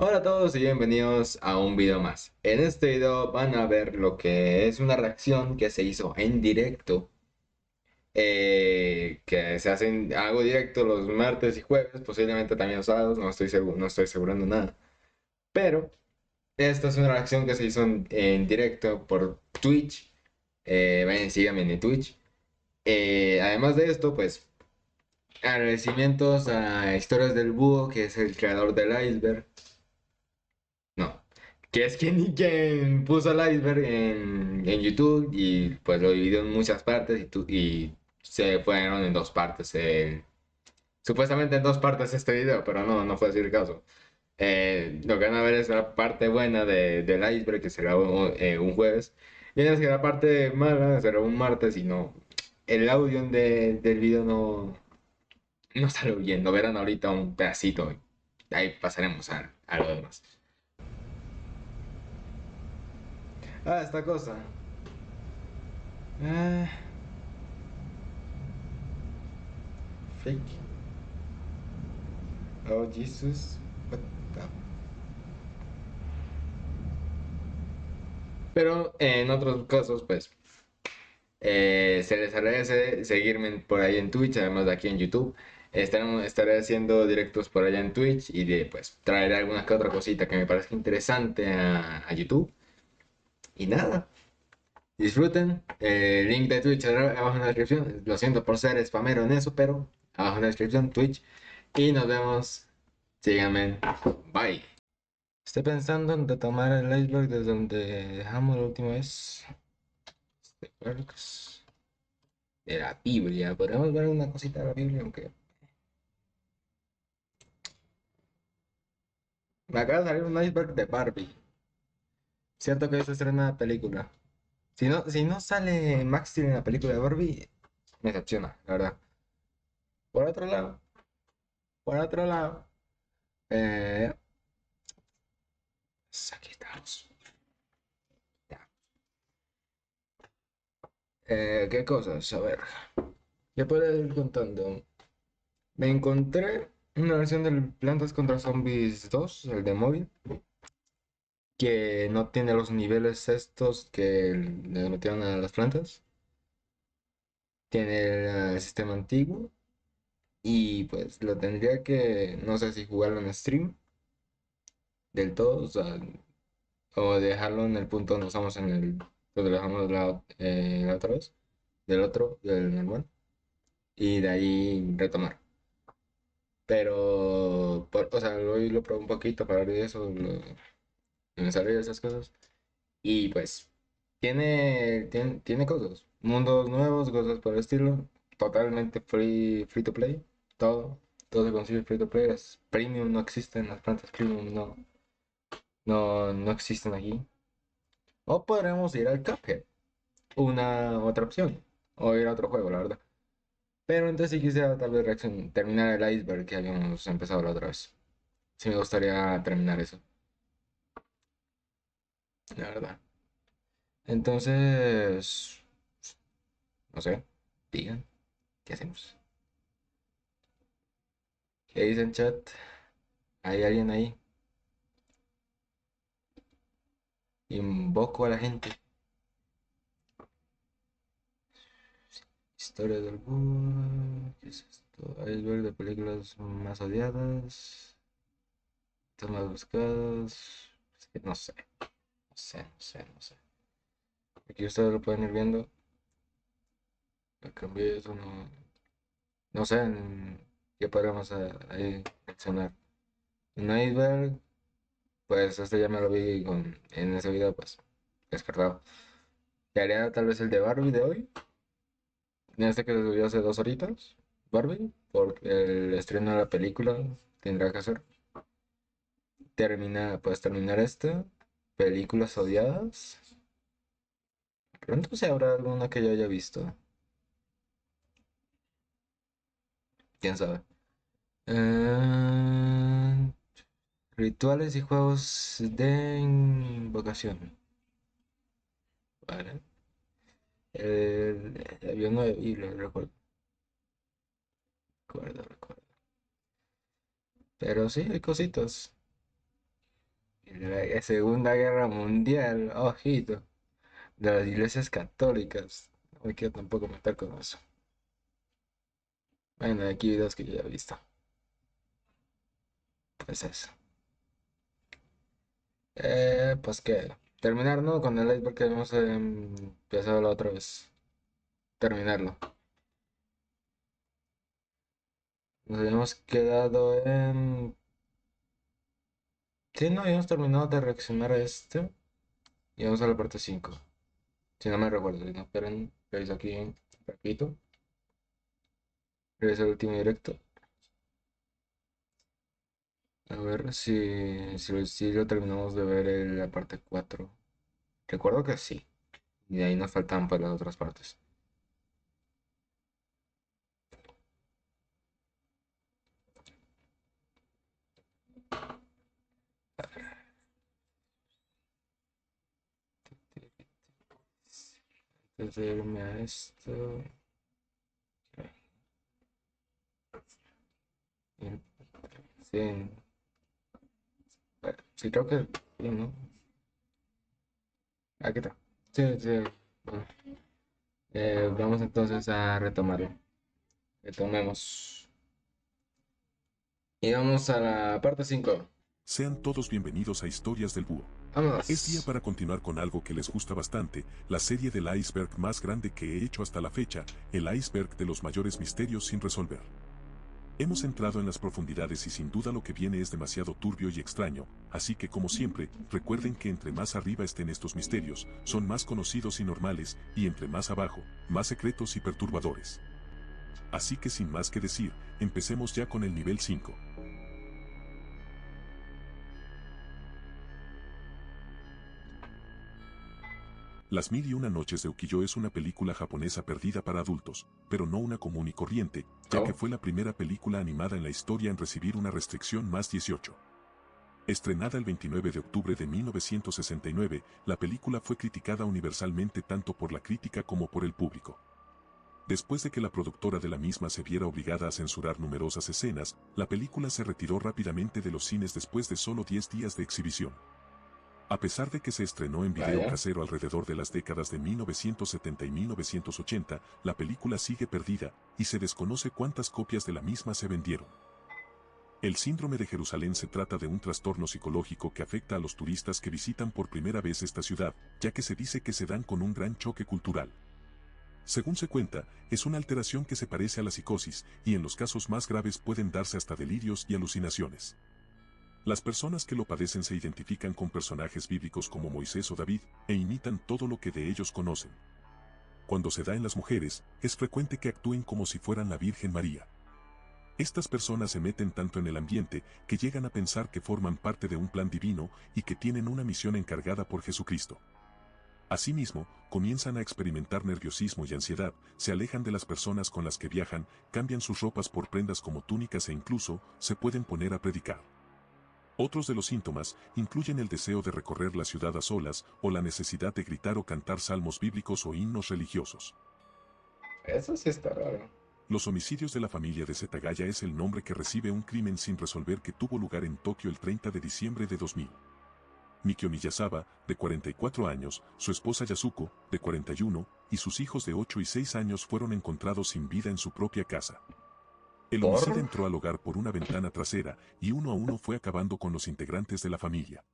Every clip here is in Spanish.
Hola a todos y bienvenidos a un video más. En este video van a ver lo que es una reacción que se hizo en directo, que se hacen algo directo los martes y jueves, posiblemente también los sábados, no estoy seguro, no estoy asegurando nada. Pero esta es una reacción que se hizo en directo por Twitch. Vayan y síganme en Twitch. Además de esto, pues agradecimientos a Historias del Búho, que es el creador del iceberg. No, que es quien puso el iceberg en YouTube y pues lo dividió en muchas partes y se fueron en dos partes. Supuestamente en dos partes este video, pero no fue así el caso. Lo que van a ver es la parte buena del iceberg que se grabó un jueves. Y es que la parte mala se grabó un martes y no. El audio del video no salió bien. Lo verán ahorita un pedacito. Y ahí pasaremos a lo demás. Esta cosa. Ah, fake. Oh, Jesus. What the- Pero en otros casos, pues, se les agradece seguirme por ahí en Twitch, además de aquí en YouTube. Estaré haciendo directos por allá en Twitch y pues, traeré alguna que otra cosita que me parezca interesante a YouTube. Y nada, disfruten. El link de Twitch abajo en la descripción. Lo siento por ser spamero en eso, pero abajo en la descripción, Twitch. Y nos vemos. Síganme. Bye. Estoy pensando en retomar el iceberg desde donde dejamos la última vez. Icebergs de la Biblia. Podríamos ver una cosita de la Biblia, aunque me acaba de salir un iceberg de Barbie. Cierto que hoy se estrena la película. Si no sale Max Steel en la película de Barbie, me decepciona, la verdad. Por otro lado, por otro lado, eh, aquí estamos. ¿Qué cosas? A ver, ¿qué puedo ir contando? Me encontré una versión del Plantas contra Zombies 2, el de móvil, que no tiene los niveles estos que le metieron a las plantas. Tiene el sistema antiguo y pues lo tendría que, no sé si jugarlo en stream del todo, o sea, o dejarlo en el punto donde estamos donde lo dejamos la otra vez, del normal, y de ahí retomar. Pero, o sea, hoy lo probé un poquito para ver eso, me salió esas cosas. Y pues tiene cosas, mundos nuevos, cosas por el estilo, totalmente free to play, todo, todo se consigue free to play, es premium, no existen las plantas premium, no existen aquí. O podremos ir al Cuphead, una otra opción, o ir a otro juego, la verdad. Pero entonces sí quisiera tal vez terminar el iceberg que habíamos empezado la otra vez. Sí me gustaría terminar eso, la verdad. Entonces, no sé, digan, ¿qué hacemos? ¿Qué dicen, chat? ¿Hay alguien ahí? Invoco a la gente. Historia del Búho. ¿Qué es esto? Iceberg de películas más odiadas. Temas buscados. Es que no sé. Aquí ustedes lo pueden ir viendo. Me cambié eso, no sé qué podríamos ahí mencionar. Un iceberg, pues este ya me lo vi en ese video, pues descartado. Y haría tal vez el de Barbie de hoy. En este que se subió hace 2 horitas, Barbie, porque el estreno de la película tendrá que hacer. Puedes terminar este. Películas odiadas. Pronto se habrá alguna que yo haya visto. Quién sabe. Eh, Rituales y juegos de invocación. Vale. Había uno de Biblia, recuerdo. Pero sí, hay cositas. La Segunda Guerra Mundial, ojito, de las iglesias católicas. No me quiero tampoco meter con eso. Bueno, aquí videos que yo ya he visto. Pues eso. Pues que terminar, ¿no? Con el iceberg que hemos empezado la otra vez. Terminarlo. Nos habíamos quedado en... Sí, no, habíamos terminado de reaccionar a este. Y vamos a la parte 5. Si no me recuerdo, si no, esperen, reviso aquí un rapidito. Reviso el último directo. A ver si lo terminamos de ver en la parte 4. Recuerdo que sí. Y de ahí nos faltan pues las otras partes. Antes de irme a esto. Sí, sí creo que sí, ¿no? Aquí está. Sí, sí. Bueno, vamos entonces a retomarlo. Retomemos. Y vamos a la parte 5. Sean todos bienvenidos a Historias del Búho. Es día Vámonos. para continuar con algo que les gusta bastante, la serie del iceberg más grande que he hecho hasta la fecha, el iceberg de los mayores misterios sin resolver. Hemos entrado en las profundidades y sin duda lo que viene es demasiado turbio y extraño, así que como siempre, recuerden que entre más arriba estén estos misterios, son más conocidos y normales, y entre más abajo, más secretos y perturbadores. Así que sin más que decir, empecemos ya con el nivel 5. Las mil y una noches de Ukiyo es una película japonesa perdida para adultos, pero no una común y corriente, ya que Oh, fue la primera película animada en la historia en recibir una restricción más 18. Estrenada el 29 de octubre de 1969, la película fue criticada universalmente tanto por la crítica como por el público. Después de que la productora de la misma se viera obligada a censurar numerosas escenas, la película se retiró rápidamente de los cines después de solo 10 días de exhibición. A pesar de que se estrenó en video vaya. casero alrededor de las décadas de 1970 y 1980, la película sigue perdida, y se desconoce cuántas copias de la misma se vendieron. El síndrome de Jerusalén se trata de un trastorno psicológico que afecta a los turistas que visitan por primera vez esta ciudad, ya que se dice que se dan con un gran choque cultural. Según se cuenta, es una alteración que se parece a la psicosis, y en los casos más graves pueden darse hasta delirios y alucinaciones. Las personas que lo padecen se identifican con personajes bíblicos como Moisés o David, e imitan todo lo que de ellos conocen. Cuando se da en las mujeres, es frecuente que actúen como si fueran la Virgen María. Estas personas se meten tanto en el ambiente que llegan a pensar que forman parte de un plan divino y que tienen una misión encargada por Jesucristo. Asimismo, comienzan a experimentar nerviosismo y ansiedad, se alejan de las personas con las que viajan, cambian sus ropas por prendas como túnicas e incluso se pueden poner a predicar. Otros de los síntomas incluyen el deseo de recorrer la ciudad a solas o la necesidad de gritar o cantar salmos bíblicos o himnos religiosos. Eso sí está raro. Los homicidios de la familia de Setagaya es el nombre que recibe un crimen sin resolver que tuvo lugar en Tokio el 30 de diciembre de 2000. Mikio Miyazawa, de 44 años, su esposa Yasuko, de 41, y sus hijos de 8 y 6 años fueron encontrados sin vida en su propia casa. El homicida ¿Por? entró al hogar por una ventana trasera y uno a uno fue acabando con los integrantes de la familia.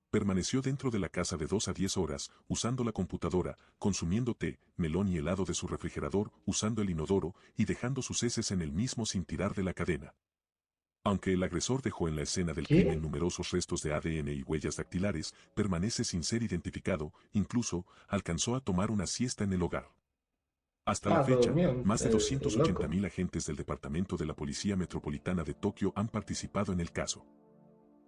Permaneció dentro de la casa de 2 a 10 horas, usando la computadora, consumiendo té, melón y helado de su refrigerador, usando el inodoro y dejando sus heces en el mismo sin tirar de la cadena. Aunque el agresor dejó en la escena del crimen ¿Qué? numerosos restos de ADN y huellas dactilares, permanece sin ser identificado, incluso alcanzó a tomar una siesta en el hogar. Hasta la Ah, todo fecha, mío. más de El loco. 280.000 agentes del Departamento de la Policía Metropolitana de Tokio han participado en el caso.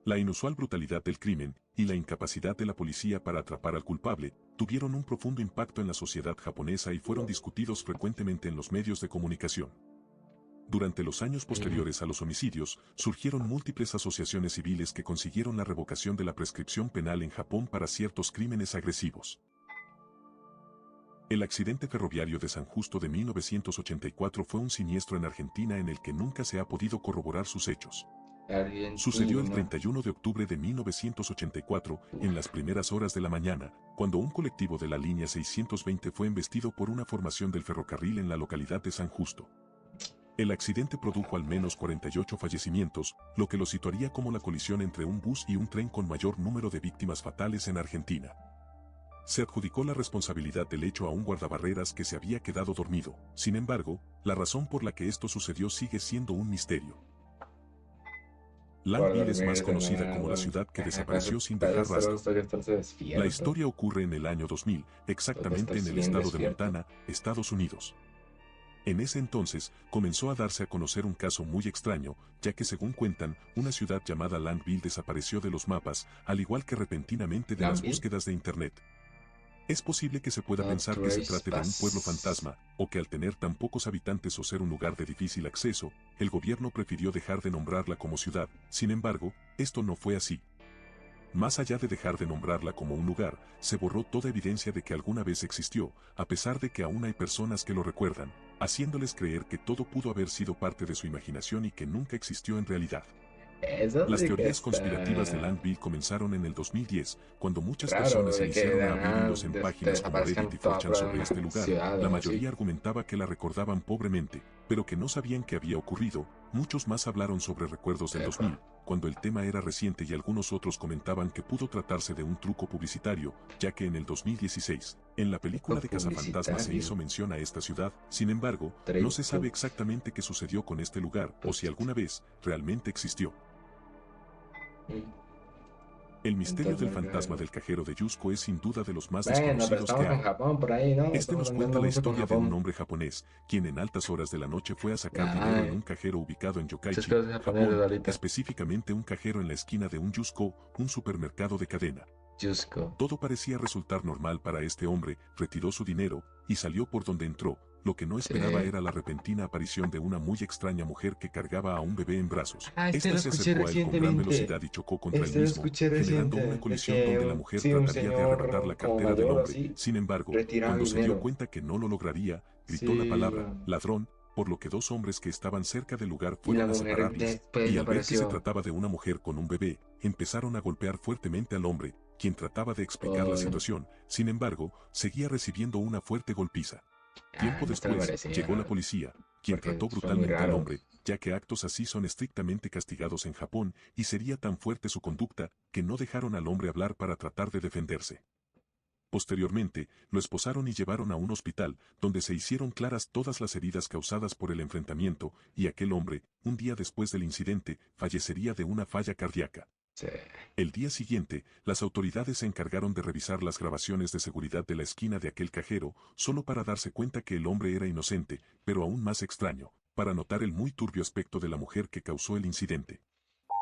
La inusual brutalidad del crimen y la incapacidad de la policía para atrapar al culpable tuvieron un profundo impacto en la sociedad japonesa y fueron discutidos frecuentemente en los medios de comunicación. Durante los años posteriores a los homicidios, surgieron múltiples asociaciones civiles que consiguieron la revocación de la prescripción penal en Japón para ciertos crímenes agresivos. El accidente ferroviario de San Justo de 1984 fue un siniestro en Argentina en el que nunca se ha podido corroborar sus hechos. Sucedió el Argentina. 31 de octubre de 1984, en las primeras horas de la mañana, cuando un colectivo de la línea 620 fue embestido por una formación del ferrocarril en la localidad de San Justo. El accidente produjo al menos 48 fallecimientos, lo que lo situaría como la colisión entre un bus y un tren con mayor número de víctimas fatales en Argentina. Se adjudicó la responsabilidad del hecho a un guardabarreras que se había quedado dormido. Sin embargo, la razón por la que esto sucedió sigue siendo un misterio. Por Langville es más dormirse en conocida como la agua. ciudad que Para desapareció sin para dejar eso rastro. que estarse La despierto. historia ocurre en el año 2000, Toca exactamente en estarse el bien estado de despierto. Montana, Estados Unidos. En ese entonces, comenzó a darse a conocer un caso muy extraño, ya que según cuentan, una ciudad llamada Langville desapareció de los mapas, al igual que repentinamente de las Lambil. búsquedas de Internet. Es posible que se pueda No pensar que se trace trate de un pueblo fantasma, o que al tener tan pocos habitantes o ser un lugar de difícil acceso, el gobierno prefirió dejar de nombrarla como ciudad. Sin embargo, esto no fue así. Más allá de dejar de nombrarla como un lugar, se borró toda evidencia de que alguna vez existió, a pesar de que aún hay personas que lo recuerdan, haciéndoles creer que todo pudo haber sido parte de su imaginación y que nunca existió en realidad. Eso Las sí que teorías conspirativas de está Langville comenzaron en el 2010, cuando muchas raro personas de que iniciaron de a abrir nada hilos en páginas como Reddit desaparezcan y toda 4chan sobre este lugar. ciudad La o así. mayoría argumentaba que la recordaban pobremente, pero que no sabían qué había ocurrido. Muchos más hablaron sobre recuerdos del Epa. 2000, cuando el tema era reciente, y algunos otros comentaban que pudo tratarse de un truco publicitario, ya que en el 2016, en la película de Cazafantasmas se hizo Publicitario. mención a esta ciudad. Sin embargo, no se sabe exactamente qué sucedió con este lugar, o si alguna vez realmente existió. El misterio del fantasma del cajero de Yusco es sin duda de los más Bueno, pero desconocidos que estamos con hay. Japón por ahí, ¿no? Este Estamos nos cuenta andando la mucho con historia de un Japón. hombre japonés, quien en altas horas de la noche fue a sacar dinero en Ay, un cajero ubicado en muchas Yokkaichi, cosas japonesas Japón, ahorita. específicamente un cajero en la esquina de un Yusco, un supermercado de cadena. Jusco. Todo parecía resultar normal para este hombre, retiró su dinero y salió por donde entró. Lo que no Sí. esperaba era la repentina aparición de una muy extraña mujer que cargaba a un bebé en brazos. Ah, este Esta lo se escuché acercó a él con gran recientemente. velocidad y chocó contra él Este lo mismo, escuché generando reciente. una De colisión donde la que mujer sí, un trataría de arrebatar la señor como cartera del mayor o hombre. así Sin embargo, retiraba cuando se dio dinero. cuenta que no lo lograría, gritó la Sí. palabra ladrón, por lo que dos hombres que estaban cerca del lugar Y la fueron a mujer separarles, después y al ver que se desapareció. trataba de una mujer con un bebé, empezaron a golpear fuertemente al hombre, quien trataba de explicar la Por... situación. Sin embargo, seguía recibiendo una fuerte golpiza. Ah, Tiempo no te lo después, merecía, llegó la policía, quien porque trató son muy brutalmente al raros. hombre, ya que actos así son estrictamente castigados en Japón, y sería tan fuerte su conducta, que no dejaron al hombre hablar para tratar de defenderse. Posteriormente, lo esposaron y llevaron a un hospital, donde se hicieron claras todas las heridas causadas por el enfrentamiento, y aquel hombre, un día después del incidente, fallecería de una falla cardíaca. Sí. El día siguiente, las autoridades se encargaron de revisar las grabaciones de seguridad de la esquina de aquel cajero, solo para darse cuenta que el hombre era inocente, pero aún más extraño, para notar el muy turbio aspecto de la mujer que causó el incidente.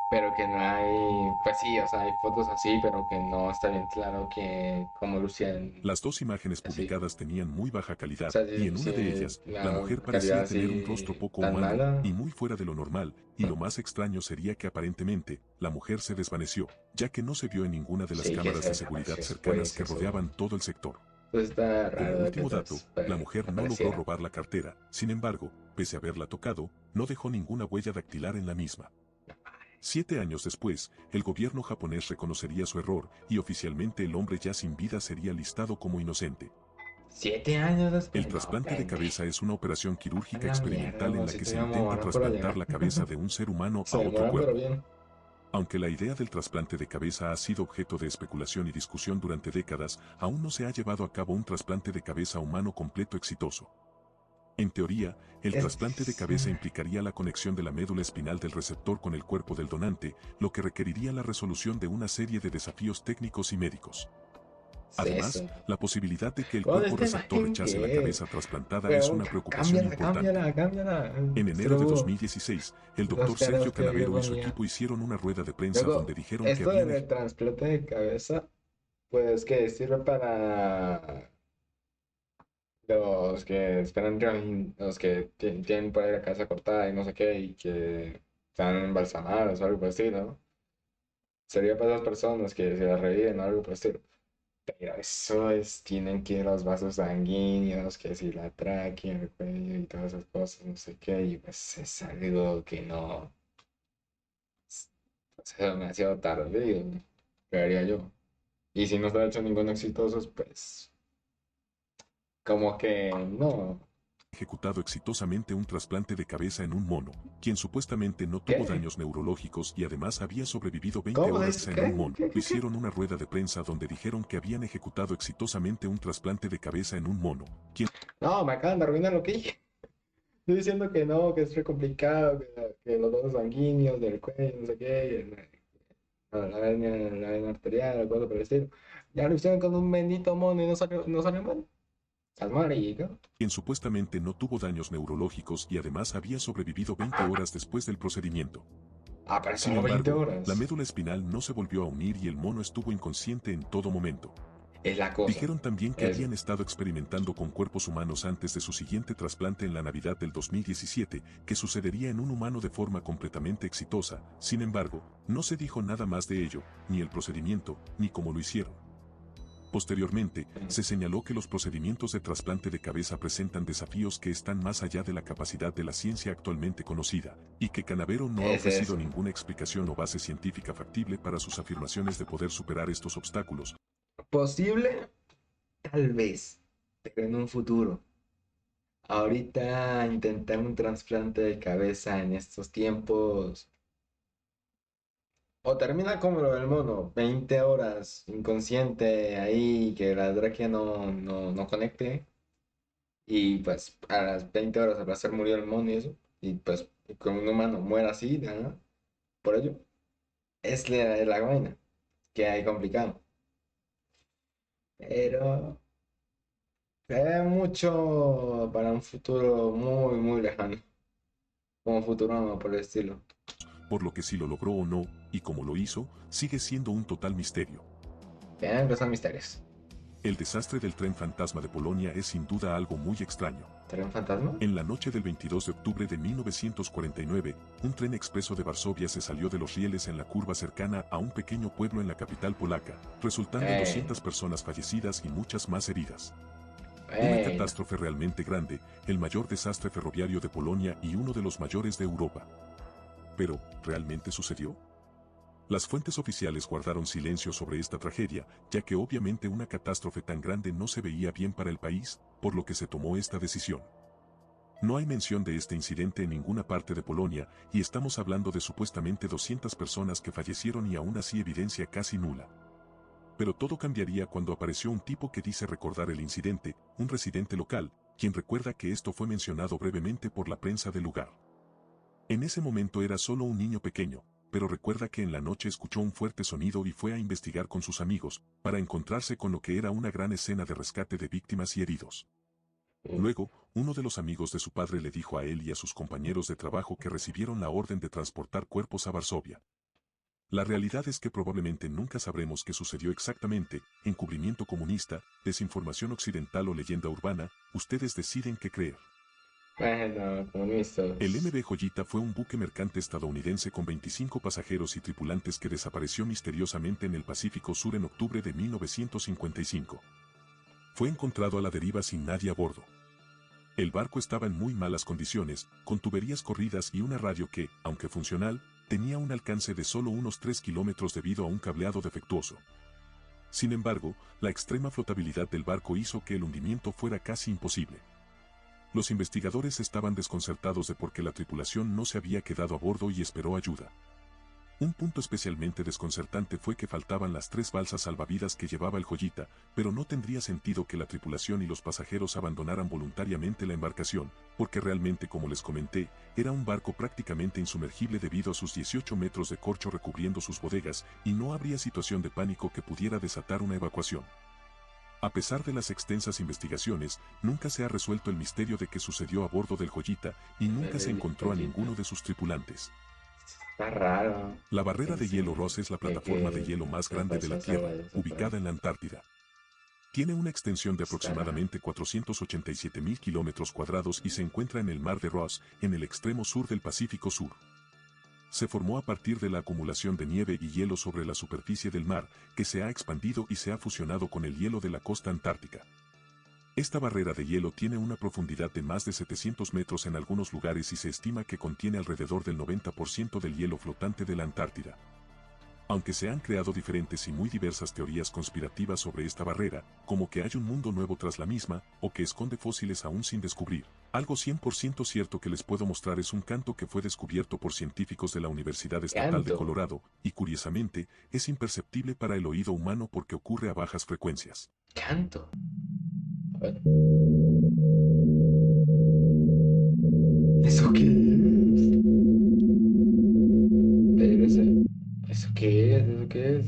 Pero que no hay, pues sí, o sea, hay fotos así, pero que no está bien claro que cómo lucían Las dos imágenes así. publicadas tenían muy baja O calidad, sea, y si, en una de si ellas, la la mujer calidad parecía tener un rostro así poco tan humano, y mala, muy fuera de lo normal, y lo más extraño sería que aparentemente, la mujer se desvaneció, ya que no se vio en ninguna de las sí que cámaras se de seguridad desapareció cercanas después, que eso. rodeaban todo el sector. Entonces está Como raro de que último dato, la mujer no logró apareciera. robar la cartera, sin embargo, pese a haberla tocado, no dejó ninguna huella dactilar en la misma. 7 años después, el gobierno japonés reconocería su error, y oficialmente el hombre ya sin vida sería listado como inocente. 7 años El después, no, trasplante de cabeza es una operación a quirúrgica la mierda, experimental en la si que te se iba a intenta morir por trasplantar allá. la cabeza de un ser humano a Se otro demoran, pero cuerpo. bien. Aunque la idea del trasplante de cabeza ha sido objeto de especulación y discusión durante décadas, aún no se ha llevado a cabo un trasplante de cabeza humano completo exitoso. En teoría, el trasplante de Es... cabeza implicaría la conexión de la médula espinal del receptor con el cuerpo del donante, lo que requeriría la resolución de una serie de desafíos técnicos y médicos. Además, eso. la posibilidad de que el Bueno, cuerpo esta receptor imagen rechace la que... cabeza trasplantada es Weón, una preocupación cámbiala, importante. cámbiala, cámbiala. En Se enero lo de hubo. 2016, el Las doctor caras Sergio que yo Canavero y su ponía. equipo hicieron una rueda de prensa donde Luego, dijeron que esto habían... del trasplante de cabeza, pues que sirve para los que esperan, los que tienen por ahí la cabeza cortada y no sé qué, y que están embalsamados o algo por el estilo, ¿no? Sería para esas personas que se las reviven o algo por el estilo. Pero eso es, tienen que los vasos sanguíneos, que si la tráquea, el cuello y todas esas cosas, no sé qué, y pues es algo que no. es demasiado tarde, creería yo. Y si no se ha hecho ninguno exitoso, pues como que no. Ejecutado exitosamente un trasplante de cabeza en un mono, quien supuestamente no tuvo ¿Qué? daños neurológicos y además había sobrevivido 20 ¿Cómo se horas dice? en un ¿Qué? mono. Hicieron una rueda de prensa donde dijeron que habían ejecutado exitosamente un trasplante de cabeza en un mono, quien No, me acaban de arruinar lo que dije. Estoy diciendo que no, que es re complicado, que los vasos sanguíneos del cuello, no sé qué, la vena arterial, cosas por el estilo. Ya lo hicieron con un bendito mono y no salió mal. Al marico. quien supuestamente no tuvo daños neurológicos y además había sobrevivido 20 horas después del procedimiento. Ah, pero Sin solo 20 embargo, la horas. médula espinal no se volvió a unir y el mono estuvo inconsciente en todo momento. Es la cosa. Dijeron también que Eso. habían estado experimentando con cuerpos humanos antes de su siguiente trasplante en la Navidad del 2017, que sucedería en un humano de forma completamente exitosa. Sin embargo, no se dijo nada más de ello, ni el procedimiento, ni cómo lo hicieron. Posteriormente, se señaló que los procedimientos de trasplante de cabeza presentan desafíos que están más allá de la capacidad de la ciencia actualmente conocida, y que Canavero no ha Es ofrecido eso. ninguna explicación o base científica factible para sus afirmaciones de poder superar estos obstáculos. Posible, tal vez, pero en un futuro. Ahorita intentar un trasplante de cabeza en estos tiempos. O termina como lo del mono, 20 horas inconsciente ahí, que la tráquea no conecte. Y pues a las 20 horas al parecer murió el mono y eso. Y pues con un humano muera así, ¿no? Por ello. Es la vaina que hay complicado. Pero se ve mucho para un futuro muy lejano. Como Futurama por el estilo. Por lo que si lo logró o no, y cómo lo hizo, sigue siendo un total misterio. Vean que son misterios. El desastre del tren fantasma de Polonia es sin duda algo muy extraño. ¿Tren fantasma? En la noche del 22 de octubre de 1949, un tren expreso de Varsovia se salió de los rieles en la curva cercana a un pequeño pueblo en la capital polaca, resultando en Bueno, 200 personas fallecidas y muchas más heridas. Una bueno. catástrofe realmente grande, el mayor desastre ferroviario de Polonia y uno de los mayores de Europa. Pero, ¿realmente sucedió? Las fuentes oficiales guardaron silencio sobre esta tragedia, ya que obviamente una catástrofe tan grande no se veía bien para el país, por lo que se tomó esta decisión. No hay mención de este incidente en ninguna parte de Polonia, y estamos hablando de supuestamente 200 personas que fallecieron y aún así evidencia casi nula. Pero todo cambiaría cuando apareció un tipo que dice recordar el incidente, un residente local, quien recuerda que esto fue mencionado brevemente por la prensa del lugar. En ese momento era solo un niño pequeño, pero recuerda que en la noche escuchó un fuerte sonido y fue a investigar con sus amigos, para encontrarse con lo que era una gran escena de rescate de víctimas y heridos. Luego, uno de los amigos de su padre le dijo a él y a sus compañeros de trabajo que recibieron la orden de transportar cuerpos a Varsovia. La realidad es que probablemente nunca sabremos qué sucedió exactamente, encubrimiento comunista, desinformación occidental o leyenda urbana, ustedes deciden qué creer. Bueno, El comunistas. MV Joyita fue un buque mercante estadounidense con 25 pasajeros y tripulantes que desapareció misteriosamente en el Pacífico Sur en octubre de 1955. Fue encontrado a la deriva sin nadie a bordo. El barco estaba en muy malas condiciones, con tuberías corridas y una radio que, aunque funcional, tenía un alcance de solo unos 3 kilómetros debido a un cableado defectuoso. Sin embargo, la extrema flotabilidad del barco hizo que el hundimiento fuera casi imposible. Los investigadores estaban desconcertados de por qué la tripulación no se había quedado a bordo y esperó ayuda. Un punto especialmente desconcertante fue que faltaban las 3 balsas salvavidas que llevaba el Joyita, pero no tendría sentido que la tripulación y los pasajeros abandonaran voluntariamente la embarcación, porque realmente, como les comenté, era un barco prácticamente insumergible debido a sus 18 metros de corcho recubriendo sus bodegas, y no habría situación de pánico que pudiera desatar una evacuación. A pesar de las extensas investigaciones, nunca se ha resuelto el misterio de qué sucedió a bordo del Joyita y nunca se encontró a ninguno de sus tripulantes. Está raro. La barrera de Pensé hielo Ross es la plataforma de que hielo más las grande de la balsas Tierra, salvavidas se fueron. ubicada en la Antártida. Tiene una extensión de Está raro. aproximadamente 487.000 kilómetros cuadrados y se encuentra en el mar de Ross, en el extremo sur del Pacífico Sur. Se formó a partir de la acumulación de nieve y hielo sobre la superficie del mar, que se ha expandido y se ha fusionado con el hielo de la costa antártica. Esta barrera de hielo tiene una profundidad de más de 700 metros en algunos lugares y se estima que contiene alrededor del 90% del hielo flotante de la Antártida. Aunque se han creado diferentes y muy diversas teorías conspirativas sobre esta barrera, como que hay un mundo nuevo tras la misma, o que esconde fósiles aún sin descubrir. Algo 100% cierto que les puedo mostrar es un canto que fue descubierto por científicos de la Universidad Estatal de Canto. Colorado, y curiosamente, es imperceptible para el oído humano porque ocurre a bajas frecuencias. Canto. A ver. ¿Eso qué es? Espérese. ¿Eso qué es? ¿Eso qué es?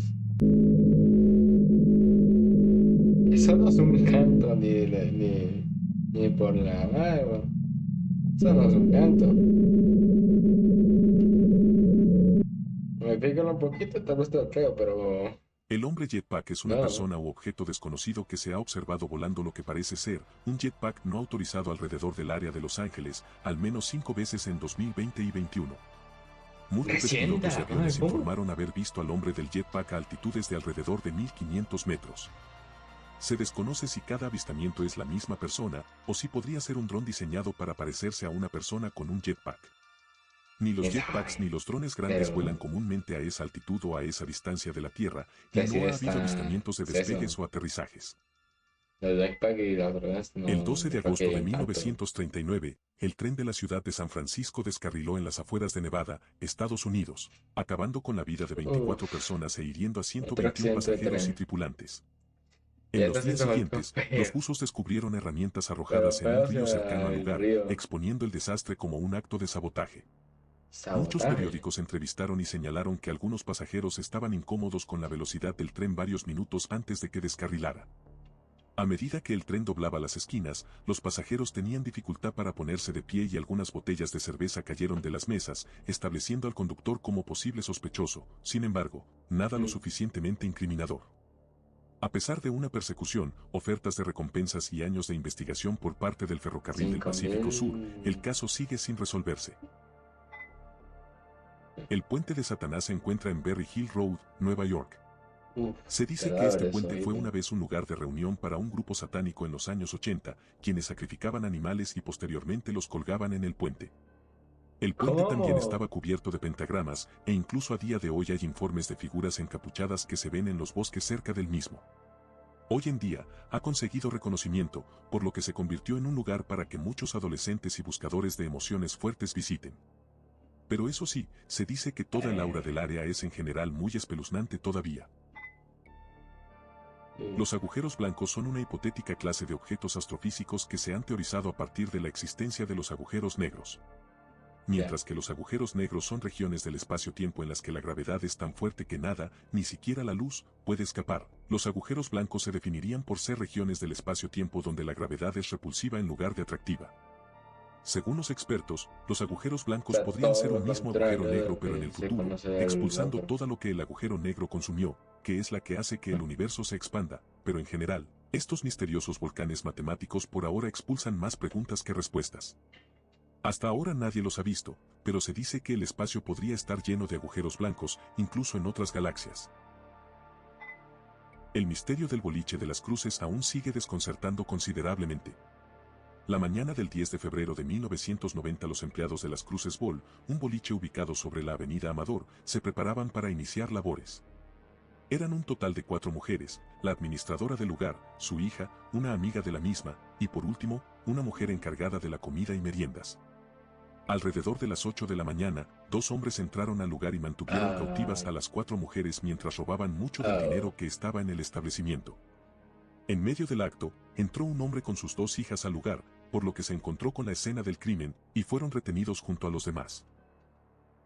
Eso no es un canto ni por la mano. Eso no es un canto. Me explican un poquito, tal vez te lo creo, pero El hombre jetpack es una no. persona u objeto desconocido que se ha observado volando lo que parece ser un jetpack no autorizado alrededor del área de Los Ángeles, al menos 5 veces en 2020 y 21. Múltiples Recién de pilotos de la madre, aviones ¿cómo? informaron haber visto al hombre del jetpack a altitudes de alrededor de 1500 metros. Se desconoce si cada avistamiento es la misma persona, o si podría ser un dron diseñado para parecerse a una persona con un jetpack. Ni los ¿Quién jetpacks sabe? ni los drones grandes Pero vuelan comúnmente a esa altitud o a esa distancia de la Tierra, y decir no ha habido está. avistamientos de Es eso. despegues o aterrizajes. Los backpack y las drogas El no. 12 de Creo agosto que de en tanto. 1939, el tren de la ciudad de San Francisco descarriló en las afueras de Nevada, Estados Unidos, acabando con la vida de 24 Uf. personas e hiriendo a Otro 121 accidente de pasajeros y tren. tripulantes. Y En esta los sí días se volvió siguientes, los feo. buzos descubrieron herramientas Pero arrojadas en feo un río hacia cercano al el lugar, río. exponiendo el desastre como un acto de sabotaje. Muchos Sabotaje. periódicos entrevistaron y señalaron que algunos pasajeros estaban incómodos con la velocidad del tren varios minutos antes de que descarrilara. A medida que el tren doblaba las esquinas, los pasajeros tenían dificultad para ponerse de pie y algunas botellas de cerveza cayeron de las mesas, estableciendo al conductor como posible sospechoso, sin embargo, nada lo Mm. suficientemente incriminador. A pesar de una persecución, ofertas de recompensas y años de investigación por parte del Ferrocarril del Cinco Pacífico Sur, el mil. caso sigue sin resolverse. El puente de Satanás se encuentra en Berry Hill Road, Nueva York. Uf, Se dice que este cadáveres, puente fue oíste. una vez un lugar de reunión para un grupo satánico en los años 80, quienes sacrificaban animales y posteriormente los colgaban en el puente. El puente también ¿Cómo? estaba cubierto de pentagramas, e incluso a día de hoy hay informes de figuras encapuchadas que se ven en los bosques cerca del mismo. Hoy en día, ha conseguido reconocimiento, por lo que se convirtió en un lugar para que muchos adolescentes y buscadores de emociones fuertes visiten. Pero eso sí, se dice que toda el aura del área es en general muy espeluznante todavía. Los agujeros blancos son una hipotética clase de objetos astrofísicos que se han teorizado a partir de la existencia de los agujeros negros. Ya. Mientras que los agujeros negros son regiones del espacio-tiempo en las que la gravedad es tan fuerte que nada, ni siquiera la luz, puede escapar, los agujeros blancos se definirían por ser regiones del espacio-tiempo donde la gravedad es repulsiva en lugar de atractiva. Según los expertos, los agujeros blancos Está podrían todo ser un lo mismo agujero contrario de negro lo pero en que el se futuro, conoce del expulsando otro. todo lo que el agujero negro consumió, que es la que hace que el universo se expanda, pero en general, estos misteriosos volcanes matemáticos por ahora expulsan más preguntas que respuestas. Hasta ahora nadie los ha visto, pero se dice que el espacio podría estar lleno de agujeros blancos, incluso en otras galaxias. El misterio del boliche de las cruces aún sigue desconcertando considerablemente. La mañana del 10 de febrero de 1990 los empleados de las Cruces Bowl, un boliche ubicado sobre la avenida Amador, se preparaban para iniciar labores. Eran un total de 4 mujeres, la administradora del lugar, su hija, una amiga de la misma, y por último, una mujer encargada de la comida y meriendas. Alrededor de las 8 de la mañana, 2 hombres entraron al lugar y mantuvieron cautivas Ah, a las 4 mujeres mientras robaban mucho del oh. dinero que estaba en el establecimiento. En medio del acto, entró un hombre con sus 2 hijas al lugar, por lo que se encontró con la escena del crimen, y fueron retenidos junto a los demás.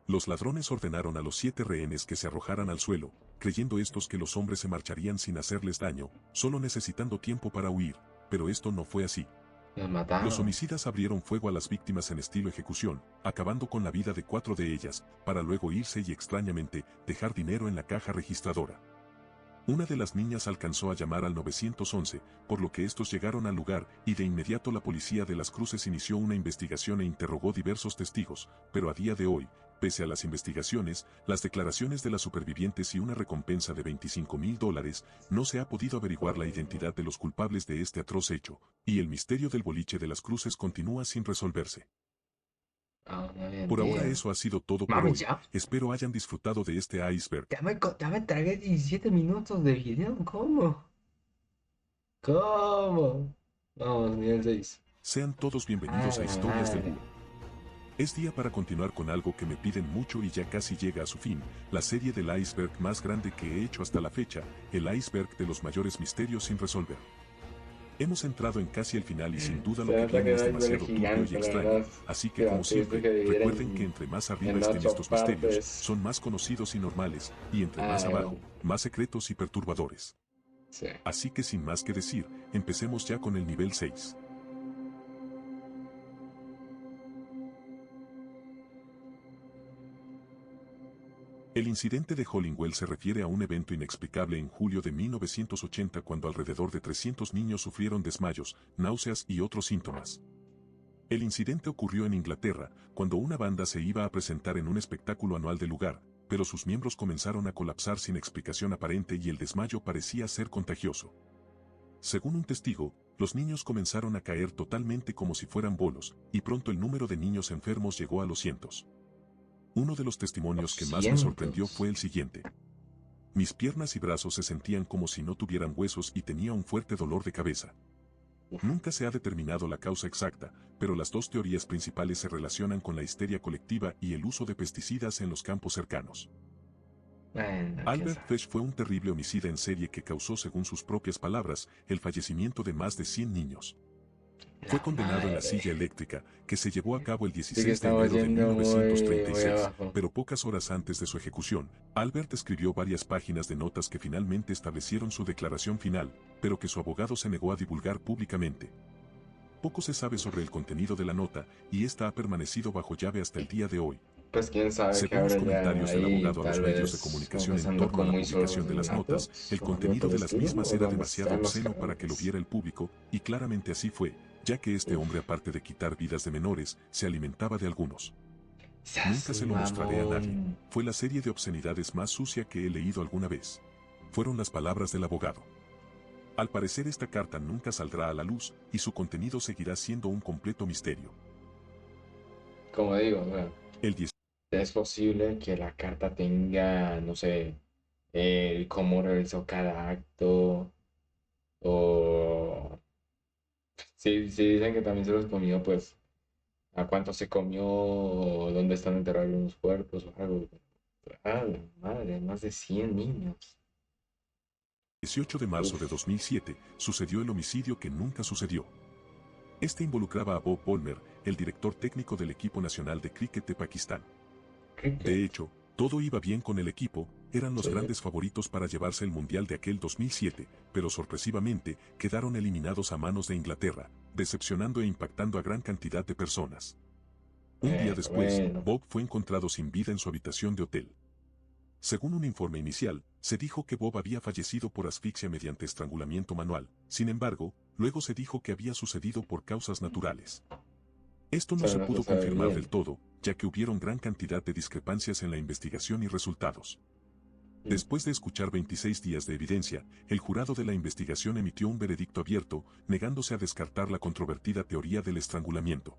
Los ladrones ordenaron a los 7 rehenes que se arrojaran al suelo, creyendo estos que los hombres se marcharían sin hacerles daño, solo necesitando tiempo para huir, pero esto no fue así. Los Los mataron. homicidas abrieron fuego a las víctimas en estilo ejecución, acabando con la vida de 4 de ellas, para luego irse y extrañamente, dejar dinero en la caja registradora. Una de las niñas alcanzó a llamar al 911, por lo que estos llegaron al lugar y de inmediato la policía de las Cruces inició una investigación e interrogó diversos testigos, pero a día de hoy, pese a las investigaciones, las declaraciones de las supervivientes y una recompensa de $25,000, no se ha podido averiguar la identidad de los culpables de este atroz hecho, y el misterio del boliche de las Cruces continúa sin resolverse. Ah, no Por ahora entiendo. eso ha sido todo por Mami, hoy. ya. Espero hayan disfrutado de este iceberg. Ya me tragué 17 minutos de video. ¿Cómo? ¿Cómo? Vamos, nivel 6. Sean todos Ah, bienvenidos a la Historias del madre. Búho. Es día para continuar con algo que me piden mucho y ya casi llega a su fin, la serie del iceberg más grande que he hecho hasta la fecha, el iceberg de los mayores misterios sin resolver. Hemos entrado en casi el final y sin duda Se lo que nota que viene es es un iceberg demasiado turbio y gigante, la extraño, verdad. así que Que como lo tuviste siempre, que dividir recuerden que entre más arriba en estén 8 estos misterios, partes. son más conocidos y normales, y entre más Ay, abajo, más secretos y perturbadores. sí. Así que sin más que decir, empecemos ya con el nivel 6. El incidente de Hollingwell se refiere a un evento inexplicable en julio de 1980 cuando alrededor de 300 niños sufrieron desmayos, náuseas y otros síntomas. El incidente ocurrió en Inglaterra, cuando una banda se iba a presentar en un espectáculo anual del lugar, pero sus miembros comenzaron a colapsar sin explicación aparente y el desmayo parecía ser contagioso. Según un testigo, los niños comenzaron a caer totalmente como si fueran bolos, y pronto el número de niños enfermos llegó a los cientos. Uno de los testimonios que más me sorprendió fue 200. el siguiente. Mis piernas y brazos se sentían como si no tuvieran huesos y tenía un fuerte dolor de cabeza. Uf. Nunca se ha determinado la causa exacta, pero las dos teorías principales se relacionan con la histeria colectiva y el uso de pesticidas en los campos cercanos. Bueno, quién Albert sabe. Fish fue un terrible homicida en serie que causó, según sus propias palabras, el fallecimiento de más de 100 niños. Fue La condenado en la madre. silla eléctrica, que se llevó a cabo el Sí que 16 de estamos enero de yendo muy, muy 1936, abajo. pero pocas horas antes de su ejecución, Albert escribió varias páginas de notas que finalmente establecieron su declaración final, pero que su abogado se negó a divulgar públicamente. Poco se sabe sobre el contenido de la nota, y esta ha permanecido bajo llave hasta el día de hoy. Pues quién sabe qué Según los habrá ya comentarios del ahí, abogado a los tal medios de vez comunicación en confesando torno a con la muy solo publicación de las notas, asesinatos el o algo contenido por el de las estilo, mismas o era donde demasiado están los obsceno para que lo cadáveres. viera el público, y claramente así fue, ya que este Uf, hombre, aparte de quitar vidas de menores, se alimentaba de algunos. seas Nunca se lo mostraré a nadie. mamón. Fue la serie de obscenidades más sucia que he leído alguna vez. Fueron las palabras del abogado. Al parecer esta carta nunca saldrá a la luz, y su contenido seguirá siendo un completo misterio. Como digo, o sea, El 10 es posible que la carta tenga, no sé, cómo realizó cada acto, o si dicen que también se los comió, pues a cuánto se comió, o dónde están enterrados los cuerpos, o algo. Ah, la madre, más de 100 niños. 18 de marzo de Uf, 2007, sucedió el homicidio que nunca sucedió. Este involucraba a Bob Palmer, el director técnico del equipo nacional de cricket de Pakistán. De cricket. hecho, todo iba bien con el equipo, eran los Sí. grandes favoritos para llevarse el Mundial de aquel 2007, pero sorpresivamente, quedaron eliminados a manos de Inglaterra, decepcionando e impactando a gran cantidad de personas. Un día después, Bueno. Bob fue encontrado sin vida en su habitación de hotel. Según un informe inicial, se dijo que Bob había fallecido por asfixia mediante estrangulamiento manual, sin embargo, luego se dijo que había sucedido por causas naturales. Esto no Pero se no se pudo sabe confirmar del bien. todo, ya que hubieron gran cantidad de discrepancias en la investigación y resultados. Mm. Después de escuchar 26 días de evidencia, el jurado de la investigación emitió un veredicto abierto, negándose a descartar la controvertida teoría del estrangulamiento.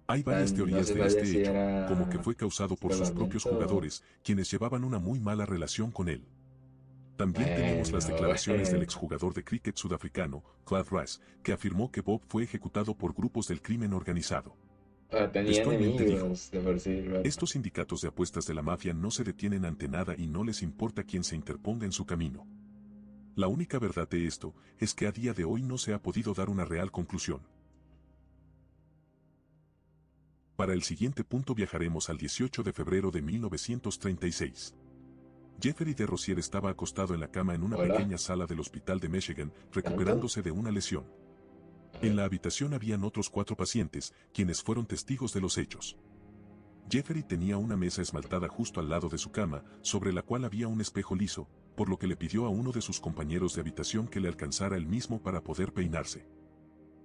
Hay varias No teorías se de sabía este si hecho, como que era fue causado por sus propios escalamiento. jugadores, quienes llevaban una muy mala relación con él. También tenemos las Bueno, declaraciones del bueno. exjugador de cricket sudafricano, Clive Rice, que afirmó que Bob fue ejecutado por grupos del crimen organizado. Tenía Textualmente dijo: enemigos de por sí, el vato. estos sindicatos de apuestas de la mafia no se detienen ante nada y no les importa quién se interponga en su camino. La única verdad de esto es que a día de hoy no se ha podido dar una real conclusión. Para el siguiente punto viajaremos al 18 de febrero de 1936. Jeffrey de Rozier estaba acostado en la cama en una Hola. pequeña sala del hospital de Michigan, ¿Tanto? recuperándose de una lesión. A En ver. la habitación habían otros 4 pacientes, quienes fueron testigos de los hechos. Jeffrey tenía una mesa esmaltada justo al lado de su cama, sobre la cual había un espejo liso, por lo que le pidió a uno de sus compañeros de habitación que le alcanzara el mismo para poder peinarse.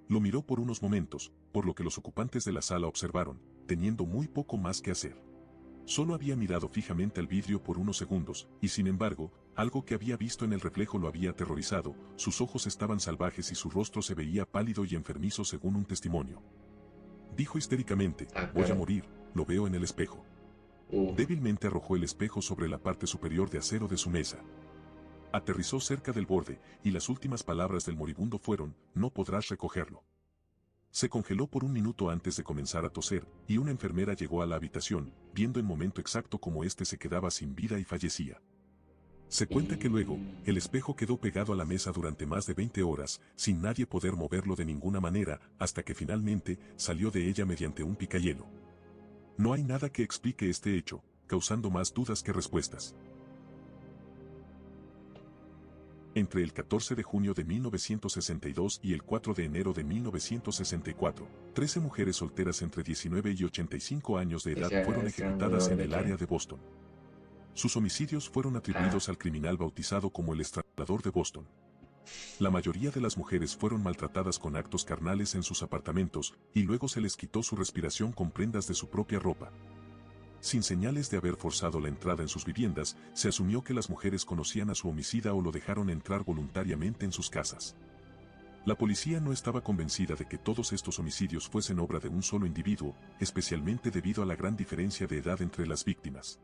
Lo miró por unos momentos, por lo que los ocupantes de la sala observaron, teniendo muy poco más que hacer. Solo había mirado fijamente al vidrio por unos segundos, y sin embargo, algo que había visto en el reflejo lo había aterrorizado, sus ojos estaban salvajes y su rostro se veía pálido y enfermizo según un testimonio. Dijo histéricamente, Ah, voy a claro. morir, lo veo en el espejo. Uf. Débilmente arrojó el espejo sobre la parte superior de acero de su mesa. Aterrizó cerca del borde, y las últimas palabras del moribundo fueron, no podrás recogerlo. Se congeló por un minuto antes de comenzar a toser, y una enfermera llegó a la habitación, viendo en momento exacto cómo éste se quedaba sin vida y fallecía. Se cuenta que luego, el espejo quedó pegado a la mesa durante más de 20 horas, sin nadie poder moverlo de ninguna manera, hasta que finalmente salió de ella mediante un picahielo. No hay nada que explique este hecho, causando más dudas que respuestas. Entre el 14 de junio de 1962 y el 4 de enero de 1964, 13 mujeres solteras entre 19 y 85 años de edad fueron ejecutadas en el área de Boston. Sus homicidios fueron atribuidos al criminal bautizado como el Estrangulador de Boston. La mayoría de las mujeres fueron maltratadas con actos carnales en sus apartamentos, y luego se les quitó su respiración con prendas de su propia ropa. Sin señales de haber forzado la entrada en sus viviendas, se asumió que las mujeres conocían a su homicida o lo dejaron entrar voluntariamente en sus casas. La policía no estaba convencida de que todos estos homicidios fuesen obra de un solo individuo, especialmente debido a la gran diferencia de edad entre las víctimas.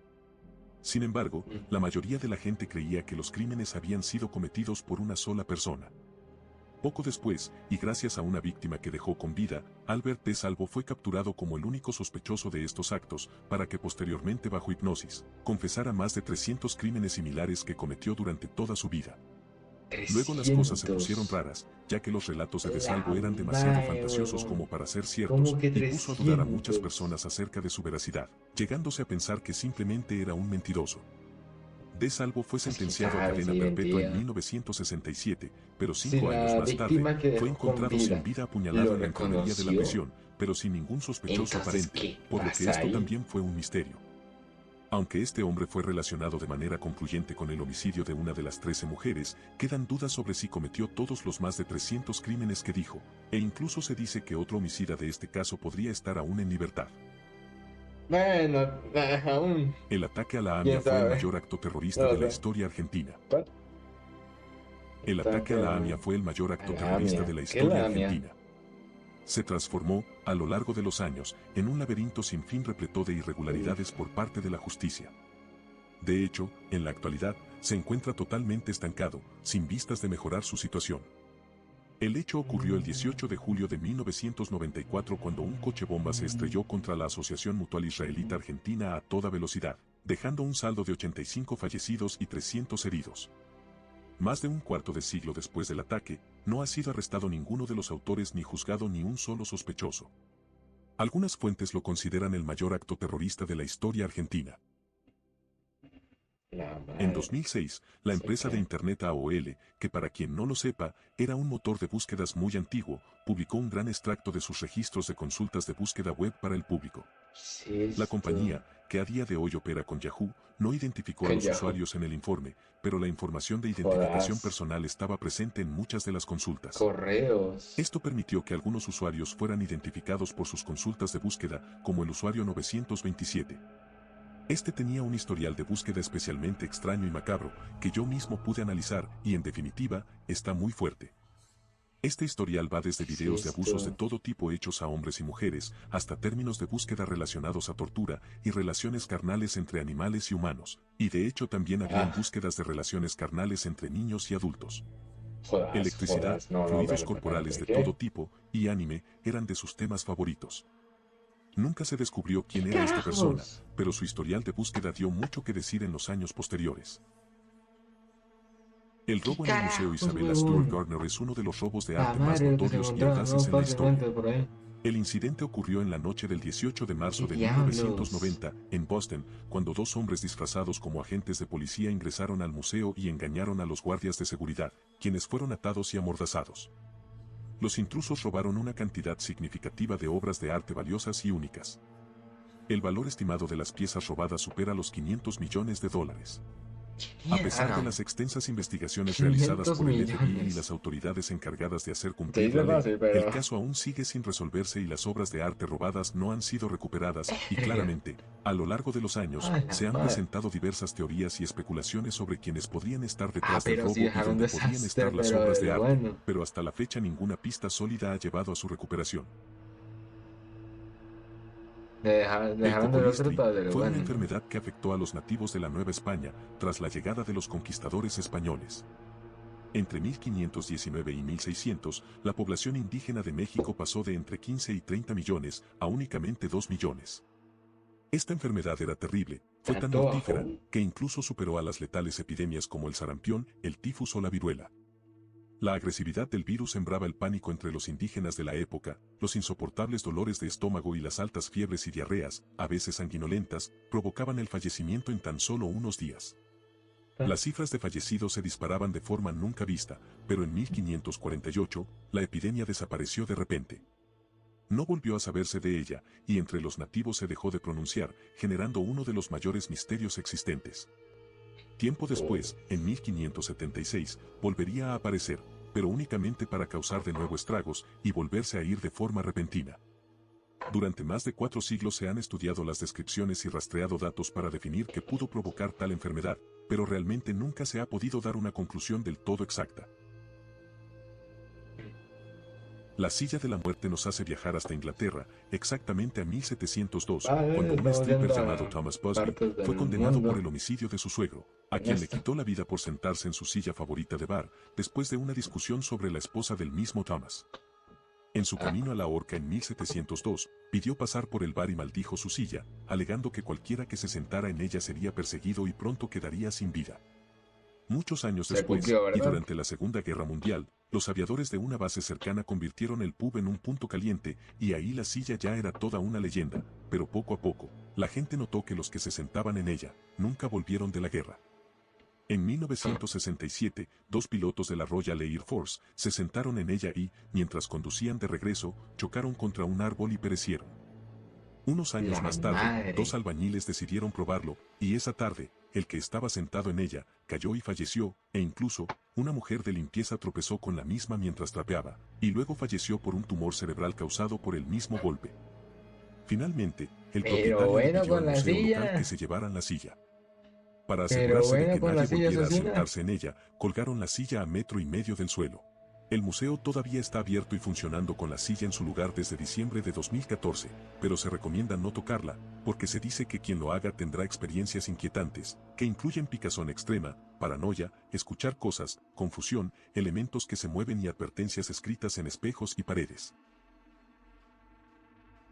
Sin embargo, la mayoría de la gente creía que los crímenes habían sido cometidos por una sola persona. Poco después, y gracias a una víctima que dejó con vida, Albert de Salvo fue capturado como el único sospechoso de estos actos, para que posteriormente bajo hipnosis, confesara más de 300 crímenes similares que cometió durante toda su vida. Luego las cosas se pusieron 300. raras, ya que los relatos de La Salvo eran demasiado madre, fantasiosos huevón. como para ser ciertos, ¿Cómo que y puso a dudar a muchas 300? personas acerca de su veracidad, llegándose a pensar que simplemente era un mentiroso. De Salvo fue sentenciado a Claro, cadena esa perpetua en identidad. 1967, pero Si 5 años la más tarde, víctima que fue dejó con encontrado sin vida vida apuñalado lo en la enfermería de la reconoció, prisión, pero sin ningún sospechoso entonces, aparente, ¿qué por lo que pasa esto ahí? también fue un misterio. Aunque este hombre fue relacionado de manera concluyente con el homicidio de una de las 13 mujeres, quedan dudas sobre si cometió todos los más de 300 crímenes que dijo, e incluso se dice que otro homicida de este caso podría estar aún en libertad. Bueno, aún, El ataque a la AMIA quién fue el sabe. mayor acto terrorista No de lo la sé. historia argentina. ¿Cuál? El ataque a la AMIA fue el mayor acto terrorista de la historia argentina. Se transformó, a lo largo de los años, en un laberinto sin fin repleto de irregularidades por parte de la justicia. De hecho, en la actualidad, se encuentra totalmente estancado, sin vistas de mejorar su situación. El hecho ocurrió el 18 de julio de 1994 cuando un coche bomba se estrelló contra la Asociación Mutual Israelita Argentina a toda velocidad, dejando un saldo de 85 fallecidos y 300 heridos. Más de un cuarto de siglo después del ataque, no ha sido arrestado ninguno de los autores ni juzgado ni un solo sospechoso. Algunas fuentes lo consideran el mayor acto terrorista de la historia argentina. En 2006, la empresa de Internet AOL, que para quien no lo sepa, era un motor de búsquedas muy antiguo, publicó un gran extracto de sus registros de consultas de búsqueda web para el público. La compañía, que a día de hoy opera con Yahoo, no identificó a los usuarios en el informe, pero la información de identificación personal estaba presente en muchas de las consultas. Correos. Esto permitió que algunos usuarios fueran identificados por sus consultas de búsqueda, como el usuario 927. Este tenía un historial de búsqueda especialmente extraño y macabro, que yo mismo pude analizar, y en definitiva, está muy fuerte. Este historial va desde videos de abusos de todo tipo hechos a hombres y mujeres, hasta términos de búsqueda relacionados a tortura y relaciones carnales entre animales y humanos, y de hecho también habían búsquedas de relaciones carnales entre niños y adultos. Electricidad, fluidos corporales de todo tipo, y anime, eran de sus temas favoritos. Nunca se descubrió quién era esta persona, pero su historial de búsqueda dio mucho que decir en los años posteriores. El robo en el Museo Isabella Stewart Gardner es uno de los robos de arte más notorios y audaces en la historia. El incidente ocurrió en la noche del 18 de marzo de 1990, en Boston, cuando dos hombres disfrazados como agentes de policía ingresaron al museo y engañaron a los guardias de seguridad, quienes fueron atados y amordazados. Los intrusos robaron una cantidad significativa de obras de arte valiosas y únicas. El valor estimado de las piezas robadas supera los $500 millones. A pesar de las extensas investigaciones realizadas por el FBI y las autoridades encargadas de hacer cumplir la ley, el caso aún sigue sin resolverse y las obras de arte robadas no han sido recuperadas, y claramente, a lo largo de los años, se han presentado diversas teorías y especulaciones sobre quienes podrían estar detrás del robo y dónde podrían estar las obras de arte, pero hasta la fecha ninguna pista sólida ha llevado a su recuperación. El Dejaron de ver cocolistri fruta del fue una bueno, ¿no? enfermedad que afectó a los nativos de la Nueva España tras la llegada de los conquistadores españoles. Entre 1519 y 1600, la población indígena de México pasó de entre 15 y 30 millones a únicamente 2 millones. Esta enfermedad era terrible, fue tan ¿Tanto mortífera, bajó? que incluso superó a las letales epidemias como el sarampión, el tifus o la viruela. La agresividad del virus sembraba el pánico entre los indígenas de la época, los insoportables dolores de estómago y las altas fiebres y diarreas, a veces sanguinolentas, provocaban el fallecimiento en tan solo unos días. Las cifras de fallecidos se disparaban de forma nunca vista, pero en 1548, la epidemia desapareció de repente. No volvió a saberse de ella, y entre los nativos se dejó de pronunciar, generando uno de los mayores misterios existentes. Tiempo después, en 1576, volvería a aparecer, pero únicamente para causar de nuevo estragos y volverse a ir de forma repentina. Durante más de 4 siglos se han estudiado las descripciones y rastreado datos para definir qué pudo provocar tal enfermedad, pero realmente nunca se ha podido dar una conclusión del todo exacta. La silla de la muerte nos hace viajar hasta Inglaterra, exactamente a 1702, Vale, cuando un estamos stripper yendo llamado a Thomas Busby partes fue del condenado por mundo el homicidio de su suegro, a en quien le esta. quitó la vida por sentarse en su silla favorita de bar, después de una discusión sobre la esposa del mismo Thomas. En su Ah, camino a la horca en 1702, pidió pasar por el bar y maldijo su silla, alegando que cualquiera que se sentara en ella sería perseguido y pronto quedaría sin vida. Muchos años se después, cumplió, y ¿verdad? durante la Segunda Guerra Mundial, los aviadores de una base cercana convirtieron el pub en un punto caliente, y ahí la silla ya era toda una leyenda, pero poco a poco, la gente notó que los que se sentaban en ella, nunca volvieron de la guerra. En 1967, 2 pilotos de la Royal Air Force se sentaron en ella y, mientras conducían de regreso, chocaron contra un árbol y perecieron. Unos años La más tarde, 2 madre. albañiles decidieron probarlo, y esa tarde, el que estaba sentado en ella, cayó y falleció, e incluso, una mujer de limpieza tropezó con la misma mientras trapeaba, y luego falleció por un tumor cerebral causado por el mismo golpe. Finalmente, el Pero propietario le bueno pidió con al la museo local que silla. se llevaran la silla. Para Pero asegurarse de bueno que con la nadie silla volviera a asesina. sentarse en ella, colgaron la silla a 1,5 metros del suelo. El museo todavía está abierto y funcionando con la silla en su lugar desde diciembre de 2014, pero se recomienda no tocarla, porque se dice que quien lo haga tendrá experiencias inquietantes, que incluyen picazón extrema, paranoia, escuchar cosas, confusión, elementos que se mueven y advertencias escritas en espejos y paredes.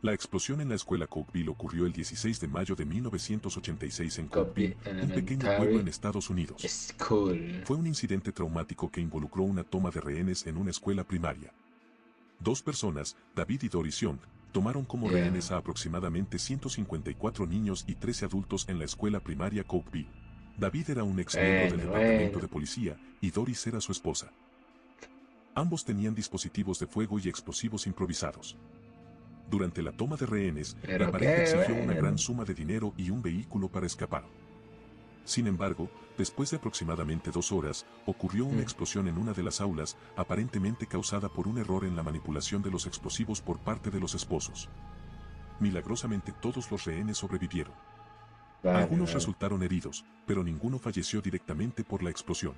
La explosión en la escuela Cokeville ocurrió el 16 de mayo de 1986 en Cokeville, Copy un pequeño pueblo en Elementary Estados Unidos. School. Fue un incidente traumático que involucró una toma de rehenes en una escuela primaria. 2 personas, David y Doris Young, tomaron como Yeah. rehenes a aproximadamente 154 niños y 13 adultos en la escuela primaria Cokeville. David era un ex miembro del departamento de Bueno. policía y Doris era su esposa. Ambos tenían dispositivos de fuego y explosivos improvisados. Durante la toma de rehenes, la Pero pareja qué exigió una gran bueno. suma de dinero y un vehículo para escapar. Sin embargo, después de aproximadamente 2 horas, ocurrió una explosión en una de las aulas, aparentemente causada por un error en la manipulación de los explosivos por parte de los esposos. Milagrosamente todos los rehenes sobrevivieron. Vale, Algunos vale. resultaron heridos, pero ninguno falleció directamente por la explosión.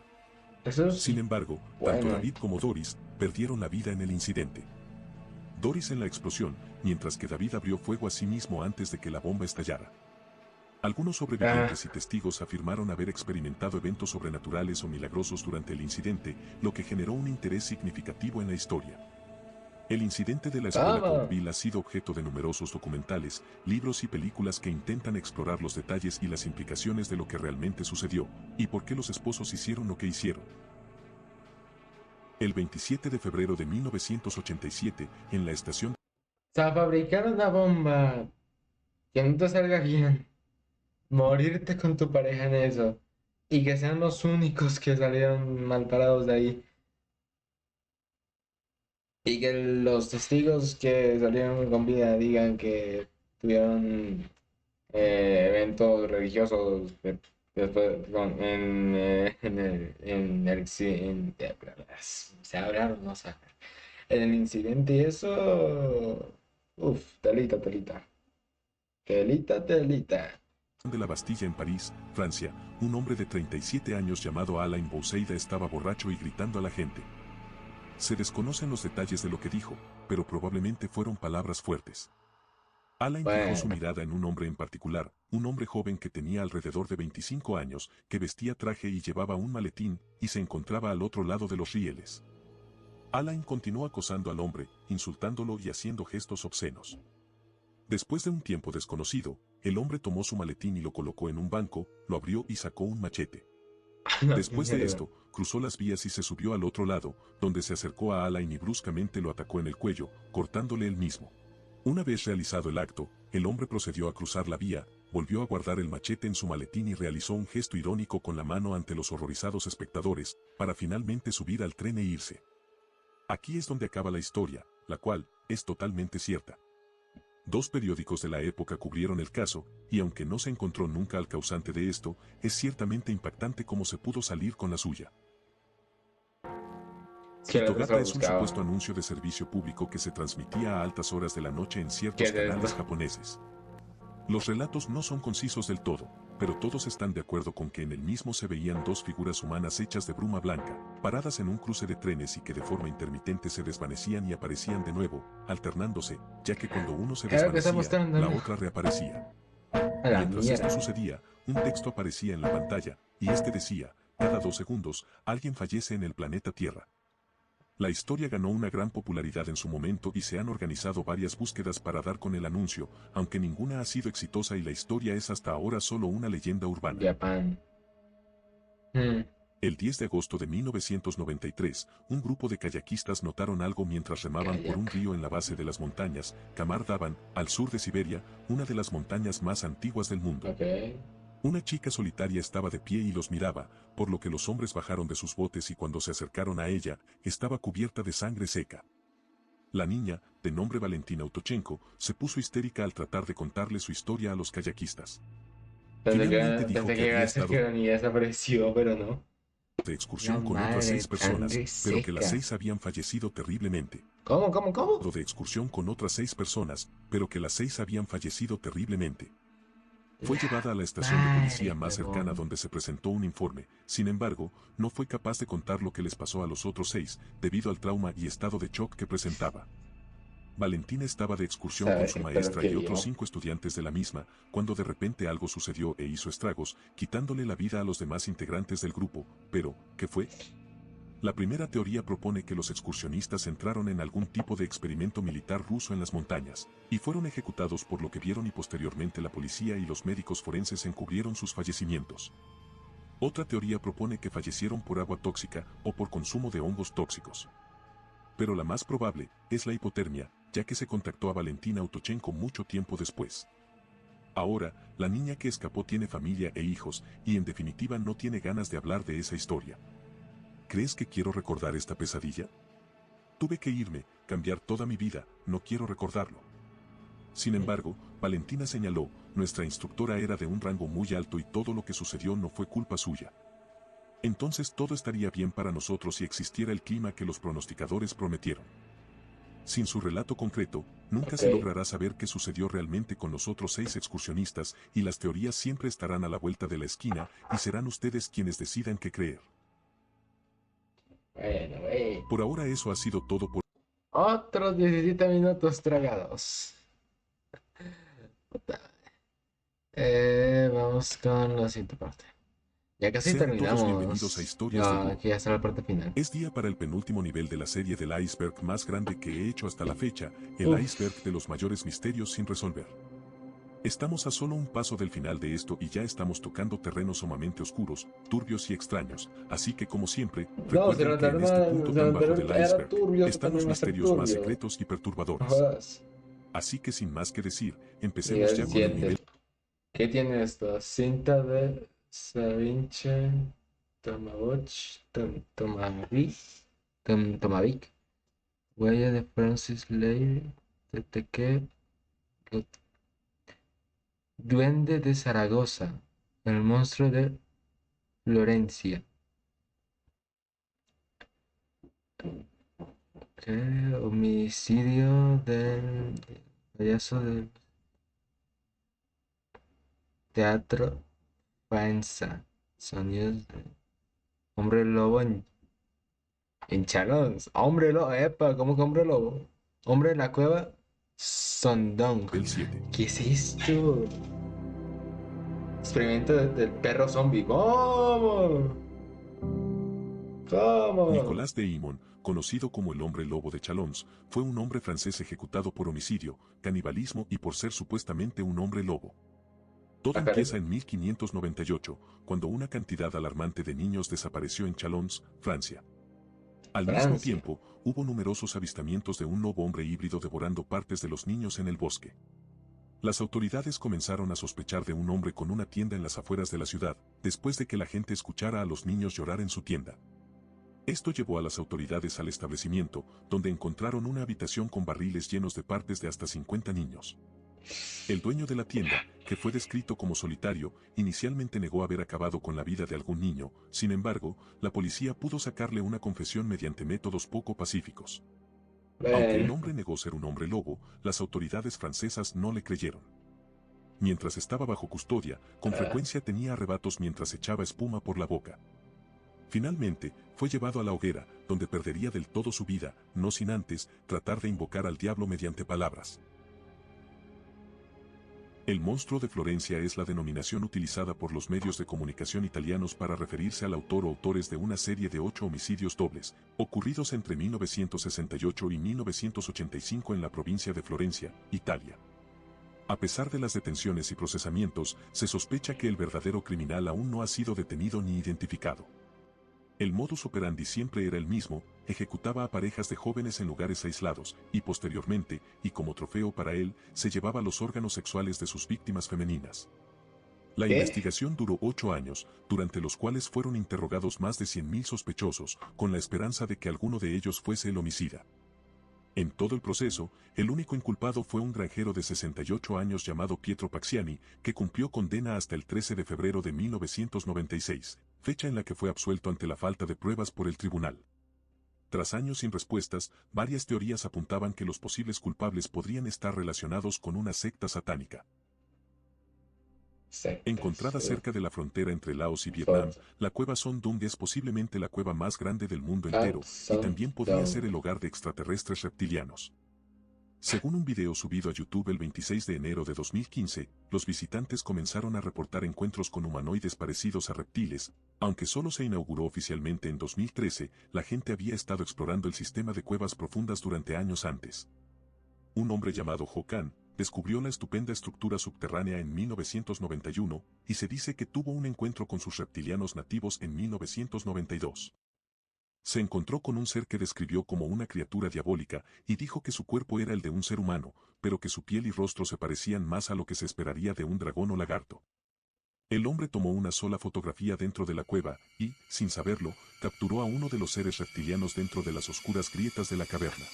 Eso Sin sí. embargo, tanto Bueno. David como Doris perdieron la vida en el incidente. Doris en la explosión, mientras que David abrió fuego a sí mismo antes de que la bomba estallara. Algunos Ah, sobrevivientes y testigos afirmaron haber experimentado eventos sobrenaturales o milagrosos durante el incidente, lo que generó un interés significativo en la historia. El incidente de la escuela ¿cómo? Cokeville ha sido objeto de numerosos documentales, libros y películas que intentan explorar los detalles y las implicaciones de lo que realmente sucedió, y por qué los esposos hicieron lo que hicieron. El 27 de febrero de 1987, en la estación O sea, fabricar una bomba que no te salga bien, morirte con tu pareja en eso, y que sean los únicos que salieron mal parados de ahí, y que los testigos que salieron con vida digan que tuvieron eventos religiosos después se hablaron, no sé, en el incidente y eso, uff, telita, telita, telita, telita. de la Bastilla en París, Francia, un hombre de 37 años llamado Alain Bousseida estaba borracho y gritando a la gente. Se desconocen los detalles de lo que dijo, pero probablemente fueron palabras fuertes. Alain fijó su Bueno, mirada en un hombre en particular, un hombre joven que tenía alrededor de 25 años, que vestía traje y llevaba un maletín, y se encontraba al otro lado de los rieles. Alain continuó acosando al hombre, insultándolo y haciendo gestos obscenos. Después de un tiempo desconocido, el hombre tomó su maletín y lo colocó en un banco, lo abrió y sacó un machete. qué Después de mierda. esto, cruzó las vías y se subió al otro lado, donde se acercó a Alain y bruscamente lo atacó en el cuello, cortándole el mismo. Una vez realizado el acto, el hombre procedió a cruzar la vía, volvió a guardar el machete en su maletín y realizó un gesto irónico con la mano ante los horrorizados espectadores, para finalmente subir al tren e irse. Aquí es donde acaba la historia, la cual es totalmente cierta. Dos periódicos de la época cubrieron el caso, y aunque no se encontró nunca al causante de esto, es ciertamente impactante cómo se pudo salir con la suya. Que el otro se Hitogata lo es un supuesto buscaba. anuncio de servicio público que se transmitía a altas horas de la noche en ¿Qué ciertos es esto? canales japoneses. Los relatos no son concisos del todo, pero todos están de acuerdo con que en el mismo se veían dos figuras humanas hechas de bruma blanca, paradas en un cruce de trenes y que de forma intermitente se desvanecían y aparecían de nuevo, alternándose, ya que cuando uno se Es lo que está desvanecía, mostrando, la ¿no? otra reaparecía. A la Mientras esto mierda. sucedía, un texto aparecía en la pantalla, y este decía, cada 2 segundos, alguien fallece en el planeta Tierra. La historia ganó una gran popularidad en su momento y se han organizado varias búsquedas para dar con el anuncio, aunque ninguna ha sido exitosa y la historia es hasta ahora solo una leyenda urbana. Japan. Mm, El 10 de agosto de 1993, un grupo de kayakistas notaron algo mientras remaban por un kayak. río en la base de las montañas, Kamar Daban, al sur de Siberia, una de las montañas más antiguas del mundo. Ok. Una chica solitaria estaba de pie y los miraba, por lo que los hombres bajaron de sus botes y cuando se acercaron a ella, estaba cubierta de sangre seca. La niña, de nombre Valentina Autochenko, se puso histérica al tratar de contarle su historia a los kayakistas. Finalmente dijo Pensé que que iba a había decir que estado la niña desapareció, pero no. de La excursión con otras madre, 6 personas, sangre pero que las seca. 6 habían fallecido terriblemente. ¿Cómo? De excursión con otras 6 personas, pero que las 6 habían fallecido terriblemente. Fue llevada a la estación de policía Madre, más cercana huevón. donde se presentó un informe, sin embargo, no fue capaz de contar lo que les pasó a los otros 6, debido al trauma y estado de shock que presentaba. Valentina estaba de excursión con ¿Sabes? su Esto es lo maestra que y otros yo. 5 estudiantes de la misma, cuando de repente algo sucedió e hizo estragos, quitándole la vida a los demás integrantes del grupo, pero, ¿qué fue? La primera teoría propone que los excursionistas entraron en algún tipo de experimento militar ruso en las montañas, y fueron ejecutados por lo que vieron y posteriormente la policía y los médicos forenses encubrieron sus fallecimientos. Otra teoría propone que fallecieron por agua tóxica o por consumo de hongos tóxicos. Pero la más probable es la hipotermia, ya que se contactó a Valentina Autochenko mucho tiempo después. Ahora, la niña que escapó tiene familia e hijos, y en definitiva no tiene ganas de hablar de esa historia. ¿Crees que quiero recordar esta pesadilla? Tuve que irme, cambiar toda mi vida, no quiero recordarlo. Sin embargo, Valentina señaló, nuestra instructora era de un rango muy alto y todo lo que sucedió no fue culpa suya. Entonces todo estaría bien para nosotros si existiera el clima que los pronosticadores prometieron. Sin su relato concreto, nunca Ok. se logrará saber qué sucedió realmente con los otros 6 excursionistas y las teorías siempre estarán a la vuelta de la esquina y serán ustedes quienes decidan qué creer. Bueno, güey. Por ahora eso ha sido todo por... Otros 17 minutos tragados. Puta. Vamos con la siguiente parte. Ya casi Sean todos bienvenidos a terminamos. Historias de No, Búho. aquí ya está la parte final. Es día para el penúltimo nivel de la serie del iceberg más grande que he hecho hasta la fecha, el iceberg Uf. de los mayores misterios sin resolver. Estamos a solo un paso del final de esto y ya estamos tocando terrenos sumamente oscuros, turbios y extraños, así que como siempre, No, recuerden que en este punto se lo tan bajo anterior del era iceberg, turbio, esto están los también va a ser misterios más turbio. secretos y No perturbadores. jodas. Así que sin más que decir, Y empecemos el ya con el 7. nivel. ¿Qué tiene esto? Cinta de Savinche, Tomavich, Tomavic, huella de Francis Leigh, TTQ, Duende de Zaragoza, el monstruo de Florencia. Homicidio del payaso del teatro Faenza. Sonidos de hombre lobo en Chalons. Hombre lobo, epa, ¿cómo que hombre lobo? Hombre en la cueva. Sondong. El 7. ¿Qué es esto? Experimento del perro zombie. ¿Cómo? ¿Cómo? Nicolas de Imon, conocido como el hombre lobo de Chalons, fue un hombre francés ejecutado por homicidio, canibalismo y por ser supuestamente un hombre lobo. Todo Ah, caray. empieza en 1598, cuando una cantidad alarmante de niños desapareció en Chalons, Francia. Al mismo Francia. tiempo, hubo numerosos avistamientos de un lobo hombre híbrido devorando partes de los niños en el bosque. Las autoridades comenzaron a sospechar de un hombre con una tienda en las afueras de la ciudad, después de que la gente escuchara a los niños llorar en su tienda. Esto llevó a las autoridades al establecimiento, donde encontraron una habitación con barriles llenos de partes de hasta 50 niños. El dueño de la tienda, que fue descrito como solitario, inicialmente negó haber acabado con la vida de algún niño, sin embargo, la policía pudo sacarle una confesión mediante métodos poco pacíficos. Aunque el Bueno. hombre negó ser un hombre lobo, las autoridades francesas no le creyeron. Mientras estaba bajo custodia, con Ah, frecuencia tenía arrebatos mientras echaba espuma por la boca. Finalmente, fue llevado a la hoguera, donde perdería del todo su vida, no sin antes tratar de invocar al diablo mediante palabras. El monstruo de Florencia es la denominación utilizada por los medios de comunicación italianos para referirse al autor o autores de una serie de 8 homicidios dobles, ocurridos entre 1968 y 1985 en la provincia de Florencia, Italia. A pesar de las detenciones y procesamientos, se sospecha que el verdadero criminal aún no ha sido detenido ni identificado. El modus operandi siempre era el mismo, ejecutaba a parejas de jóvenes en lugares aislados, y posteriormente, y como trofeo para él, se llevaba los órganos sexuales de sus víctimas femeninas. La ¿qué? investigación duró 8 años, durante los cuales fueron interrogados más de 100.000 sospechosos, con la esperanza de que alguno de ellos fuese el homicida. En todo el proceso, el único inculpado fue un granjero de 68 años llamado Pietro Paxiani, que cumplió condena hasta el 13 de febrero de 1996, fecha en la que fue absuelto ante la falta de pruebas por el tribunal. Tras años sin respuestas, varias teorías apuntaban que los posibles culpables podrían estar relacionados con una secta satánica. Sectas. Encontrada cerca de la frontera entre Laos y Vietnam, Fox. la cueva Son Dung es posiblemente la cueva más grande del mundo Hot entero, y Sun también podría ser Dome. el hogar de extraterrestres reptilianos. Según un video subido a YouTube el 26 de enero de 2015, los visitantes comenzaron a reportar encuentros con humanoides parecidos a reptiles, aunque solo se inauguró oficialmente en 2013, la gente había estado explorando el sistema de cuevas profundas durante años antes. Un hombre llamado Hokan descubrió la estupenda estructura subterránea en 1991, y se dice que tuvo un encuentro con sus reptilianos nativos en 1992. Se encontró con un ser que describió como una criatura diabólica y dijo que su cuerpo era el de un ser humano, pero que su piel y rostro se parecían más a lo que se esperaría de un dragón o lagarto. El hombre tomó una sola fotografía dentro de la cueva y, sin saberlo, capturó a uno de los seres reptilianos dentro de las oscuras grietas de la caverna.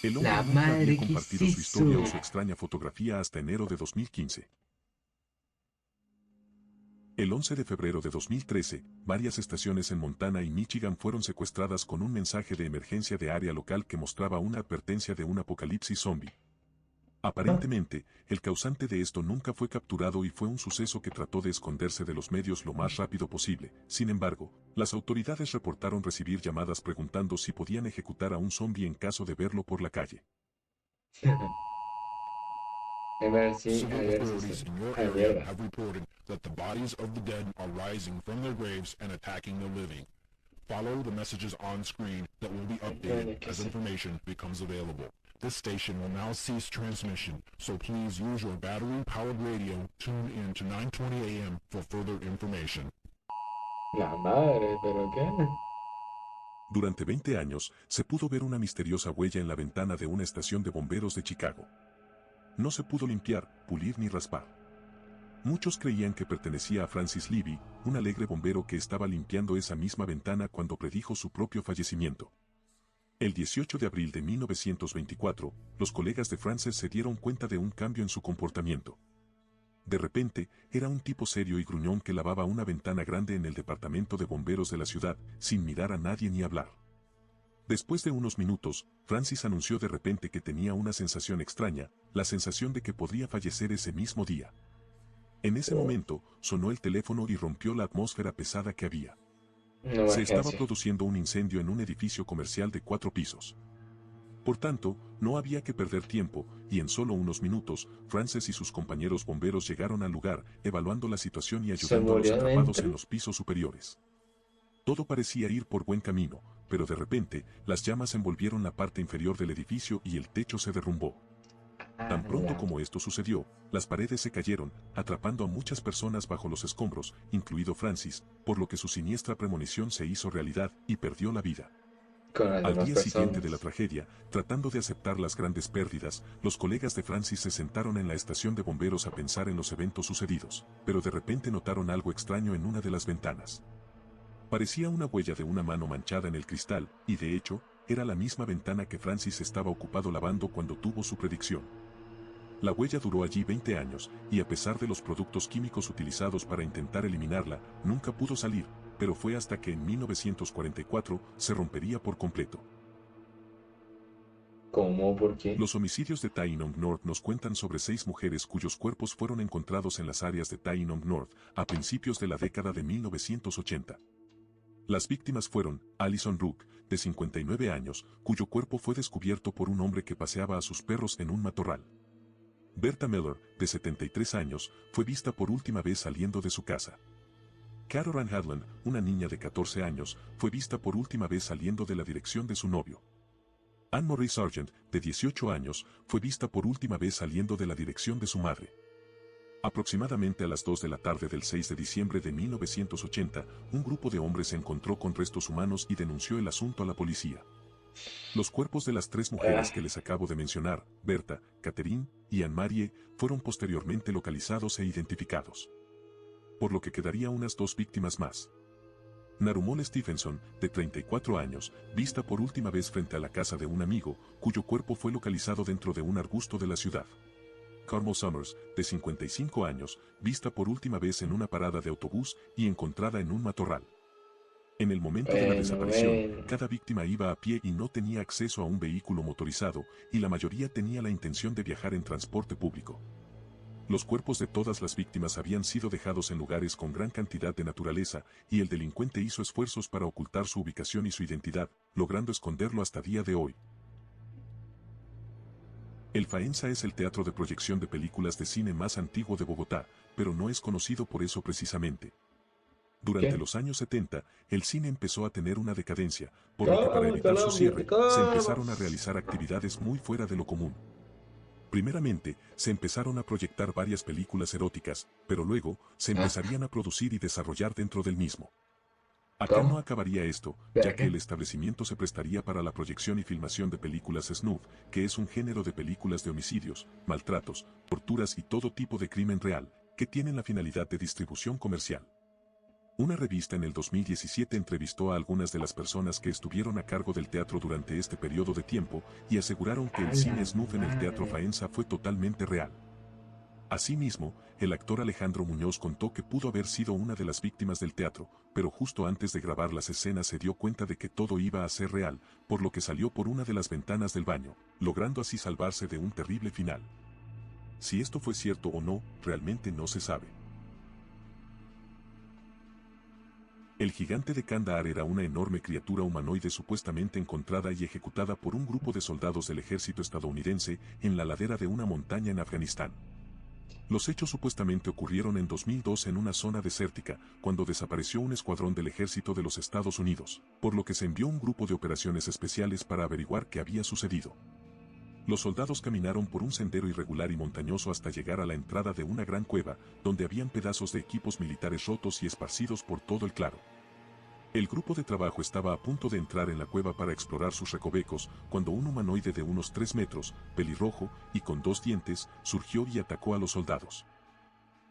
El hombre La nunca había madre, ¿qué es compartido su eso? historia o su extraña fotografía hasta enero de 2015. El 11 de febrero de 2013, varias estaciones en Montana y Michigan fueron secuestradas con un mensaje de emergencia de área local que mostraba una advertencia de un apocalipsis zombie. Ah, Aparentemente, el causante de esto nunca fue capturado y fue un suceso que trató de esconderse de los medios lo más rápido posible. Sin embargo, las autoridades reportaron recibir llamadas preguntando si podían ejecutar a un zombie en caso de verlo por la calle. A Civil ver si authorities in your Ay, area mierda. have reported that the bodies of the dead are rising from their graves and attacking the living. Follow the messages on screen that will be updated as information becomes available. This station will now cease transmission, so please use your battery-powered radio. Tune in to 9:20 a.m. for further information. La madre, ¿pero qué? Durante 20 años, se pudo ver una misteriosa huella en la ventana de una estación de bomberos de Chicago. No se pudo limpiar, pulir ni raspar. Muchos creían que pertenecía a Francis Levy, un alegre bombero que estaba limpiando esa misma ventana cuando predijo su propio fallecimiento. El 18 de abril de 1924, los colegas de Francis se dieron cuenta de un cambio en su comportamiento. De repente, era un tipo serio y gruñón que lavaba una ventana grande en el departamento de bomberos de la ciudad, sin mirar a nadie ni hablar. Después de unos minutos, Francis anunció de repente que tenía una sensación extraña, la sensación de que podría fallecer ese mismo día. En ese Oh, momento, sonó el teléfono y rompió la atmósfera pesada que había. una Se estaba emergencia. produciendo un incendio en un edificio comercial de 4 pisos. Por tanto, no había que perder tiempo, y en solo unos minutos, Frances y sus compañeros bomberos llegaron al lugar, evaluando la situación y ¿Se ayudando a los murió atrapados dentro? en los pisos superiores. Todo parecía ir por buen camino, pero de repente, las llamas envolvieron la parte inferior del edificio y el techo se derrumbó. Ah, Tan pronto ya. como esto sucedió, las paredes se cayeron, atrapando a muchas personas bajo los escombros, incluido Francis, por lo que su siniestra premonición se hizo realidad y perdió la vida. Con las Al demás día siguiente de la personas. tragedia, tratando de aceptar las grandes pérdidas, los colegas de Francis se sentaron en la estación de bomberos a pensar en los eventos sucedidos, pero de repente notaron algo extraño en una de las ventanas. Parecía una huella de una mano manchada en el cristal, y de hecho, era la misma ventana que Francis estaba ocupado lavando cuando tuvo su predicción. La huella duró allí 20 años, y a pesar de los productos químicos utilizados para intentar eliminarla, nunca pudo salir, pero fue hasta que en 1944 se rompería por completo. ¿Cómo? ¿Por qué? Los homicidios de Tai Nong North nos cuentan sobre 6 mujeres cuyos cuerpos fueron encontrados en las áreas de Tai Nong North a principios de la década de 1980. Las víctimas fueron Alison Rook, de 59 años, cuyo cuerpo fue descubierto por un hombre que paseaba a sus perros en un matorral. Berta Miller, de 73 años, fue vista por última vez saliendo de su casa. Carol Ann Hadland, una niña de 14 años, fue vista por última vez saliendo de la dirección de su novio. Anne-Marie Sargent, de 18 años, fue vista por última vez saliendo de la dirección de su madre. Aproximadamente a las 2 de la tarde del 6 de diciembre de 1980, un grupo de hombres se encontró con restos humanos y denunció el asunto a la policía. Los cuerpos de las 3 mujeres que les acabo de mencionar, Berta, Catherine y Anne-Marie, fueron posteriormente localizados e identificados. Por lo que quedaría unas 2 víctimas más. Narumol Stephenson, de 34 años, vista por última vez frente a la casa de un amigo, cuyo cuerpo fue localizado dentro de un arbusto de la ciudad. Carmel Summers, de 55 años, vista por última vez en una parada de autobús y encontrada en un matorral. En el momento de la desaparición, cada víctima iba a pie y no tenía acceso a un vehículo motorizado, y la mayoría tenía la intención de viajar en transporte público. Los cuerpos de todas las víctimas habían sido dejados en lugares con gran cantidad de naturaleza, y el delincuente hizo esfuerzos para ocultar su ubicación y su identidad, logrando esconderlo hasta día de hoy. El Faenza es el teatro de proyección de películas de cine más antiguo de Bogotá, pero no es conocido por eso precisamente. Durante ¿Qué? los años 70, el cine empezó a tener una decadencia, por lo que para evitar su Colombia, te cierre, se como. empezaron a realizar actividades muy fuera de lo común. Primeramente, se empezaron a proyectar varias películas eróticas, pero luego, se empezarían a producir y desarrollar dentro del mismo. Acá no ¿Cómo? acabaría esto, ya que Verga. el establecimiento se prestaría para la proyección y filmación de películas snuff, que es un género de películas de homicidios, maltratos, torturas y todo tipo de crimen real, que tienen la finalidad de distribución comercial. Una revista en el 2017 entrevistó a algunas de las personas que estuvieron a cargo del teatro durante este periodo de tiempo y aseguraron que A el la cine snuff en el teatro madre. Faenza fue totalmente real. Asimismo, el actor Alejandro Muñoz contó que pudo haber sido una de las víctimas del teatro, pero justo antes de grabar las escenas se dio cuenta de que todo iba a ser real, por lo que salió por una de las ventanas del baño, logrando así salvarse de un terrible final. Si esto fue cierto o no, realmente no se sabe. El gigante de Kandahar era una enorme criatura humanoide supuestamente encontrada y ejecutada por un grupo de soldados del ejército estadounidense en la ladera de una montaña en Afganistán. Los hechos supuestamente ocurrieron en 2002 en una zona desértica, cuando desapareció un escuadrón del ejército de los Estados Unidos, por lo que se envió un grupo de operaciones especiales para averiguar qué había sucedido. Los soldados caminaron por un sendero irregular y montañoso hasta llegar a la entrada de una gran cueva, donde habían pedazos de equipos militares rotos y esparcidos por todo el claro. El grupo de trabajo estaba a punto de entrar en la cueva para explorar sus recovecos, cuando un humanoide de unos 3 metros, pelirrojo y con 2 dientes, surgió y atacó a los soldados.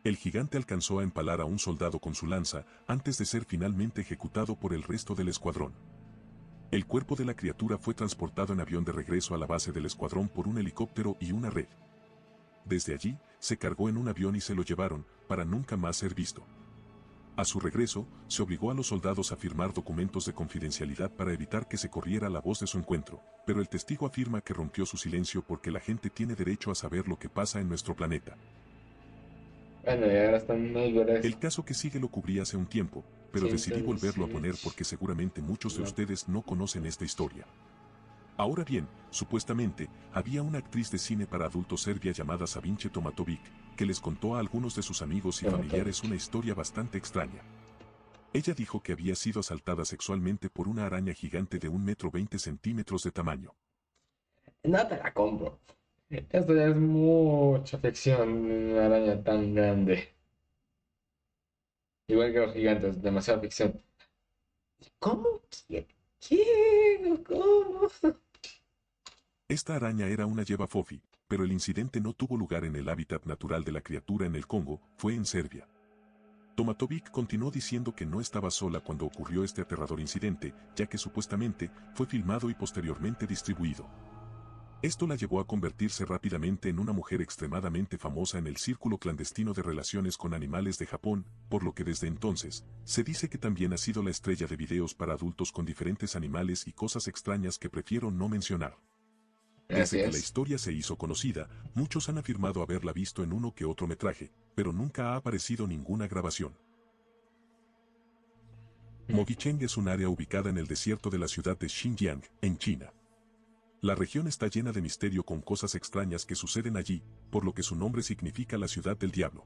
El gigante alcanzó a empalar a un soldado con su lanza, antes de ser finalmente ejecutado por el resto del escuadrón. El cuerpo de la criatura fue transportado en avión de regreso a la base del escuadrón por un helicóptero y una red. Desde allí, se cargó en un avión y se lo llevaron, para nunca más ser visto. A su regreso, se obligó a los soldados a firmar documentos de confidencialidad para evitar que se corriera la voz de su encuentro, pero el testigo afirma que rompió su silencio porque la gente tiene derecho a saber lo que pasa en nuestro planeta. Bueno, y ahora están muy gruesos. El caso que sigue lo cubrí hace un tiempo, pero decidí volverlo a poner porque seguramente muchos de ustedes no conocen esta historia. Ahora bien, supuestamente, había una actriz de cine para adultos serbia llamada Savinche Tomatovic, que les contó a algunos de sus amigos y familiares una historia bastante extraña. Ella dijo que había sido asaltada sexualmente por una araña gigante de 1,20 m de tamaño. No te la compro. Esto ya es mucha ficción, una araña tan grande. Igual que los gigantes, demasiada ficción. ¿Cómo? ¿Quién? ¿Cómo? Esta araña era una Yeva fofi, pero el incidente no tuvo lugar en el hábitat natural de la criatura en el Congo, fue en Serbia. Tomatovic continuó diciendo que no estaba sola cuando ocurrió este aterrador incidente, ya que supuestamente fue filmado y posteriormente distribuido. Esto la llevó a convertirse rápidamente en una mujer extremadamente famosa en el círculo clandestino de relaciones con animales de Japón, por lo que desde entonces, se dice que también ha sido la estrella de videos para adultos con diferentes animales y cosas extrañas que prefiero no mencionar. Así Desde que la es. historia se hizo conocida, muchos han afirmado haberla visto en uno que otro metraje, pero nunca ha aparecido ninguna grabación. Mogicheng es un área ubicada en el desierto de la ciudad de Xinjiang, en China. La región está llena de misterio con cosas extrañas que suceden allí, por lo que su nombre significa la ciudad del diablo.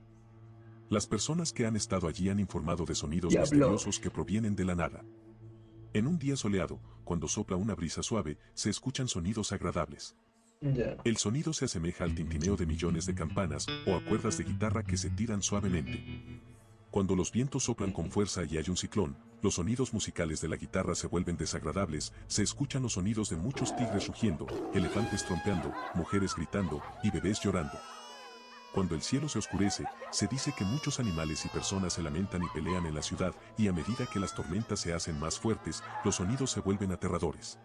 Las personas que han estado allí han informado de sonidos Diablo. misteriosos que provienen de la nada. En un día soleado, cuando sopla una brisa suave, se escuchan sonidos agradables. Ya. El sonido se asemeja al tintineo de millones de campanas o a cuerdas de guitarra que se tiran suavemente. Cuando los vientos soplan con fuerza y hay un ciclón, los sonidos musicales de la guitarra se vuelven desagradables, se escuchan los sonidos de muchos tigres rugiendo, elefantes trompeando, mujeres gritando y bebés llorando. Cuando el cielo se oscurece, se dice que muchos animales y personas se lamentan y pelean en la ciudad, y a medida que las tormentas se hacen más fuertes, los sonidos se vuelven aterradores.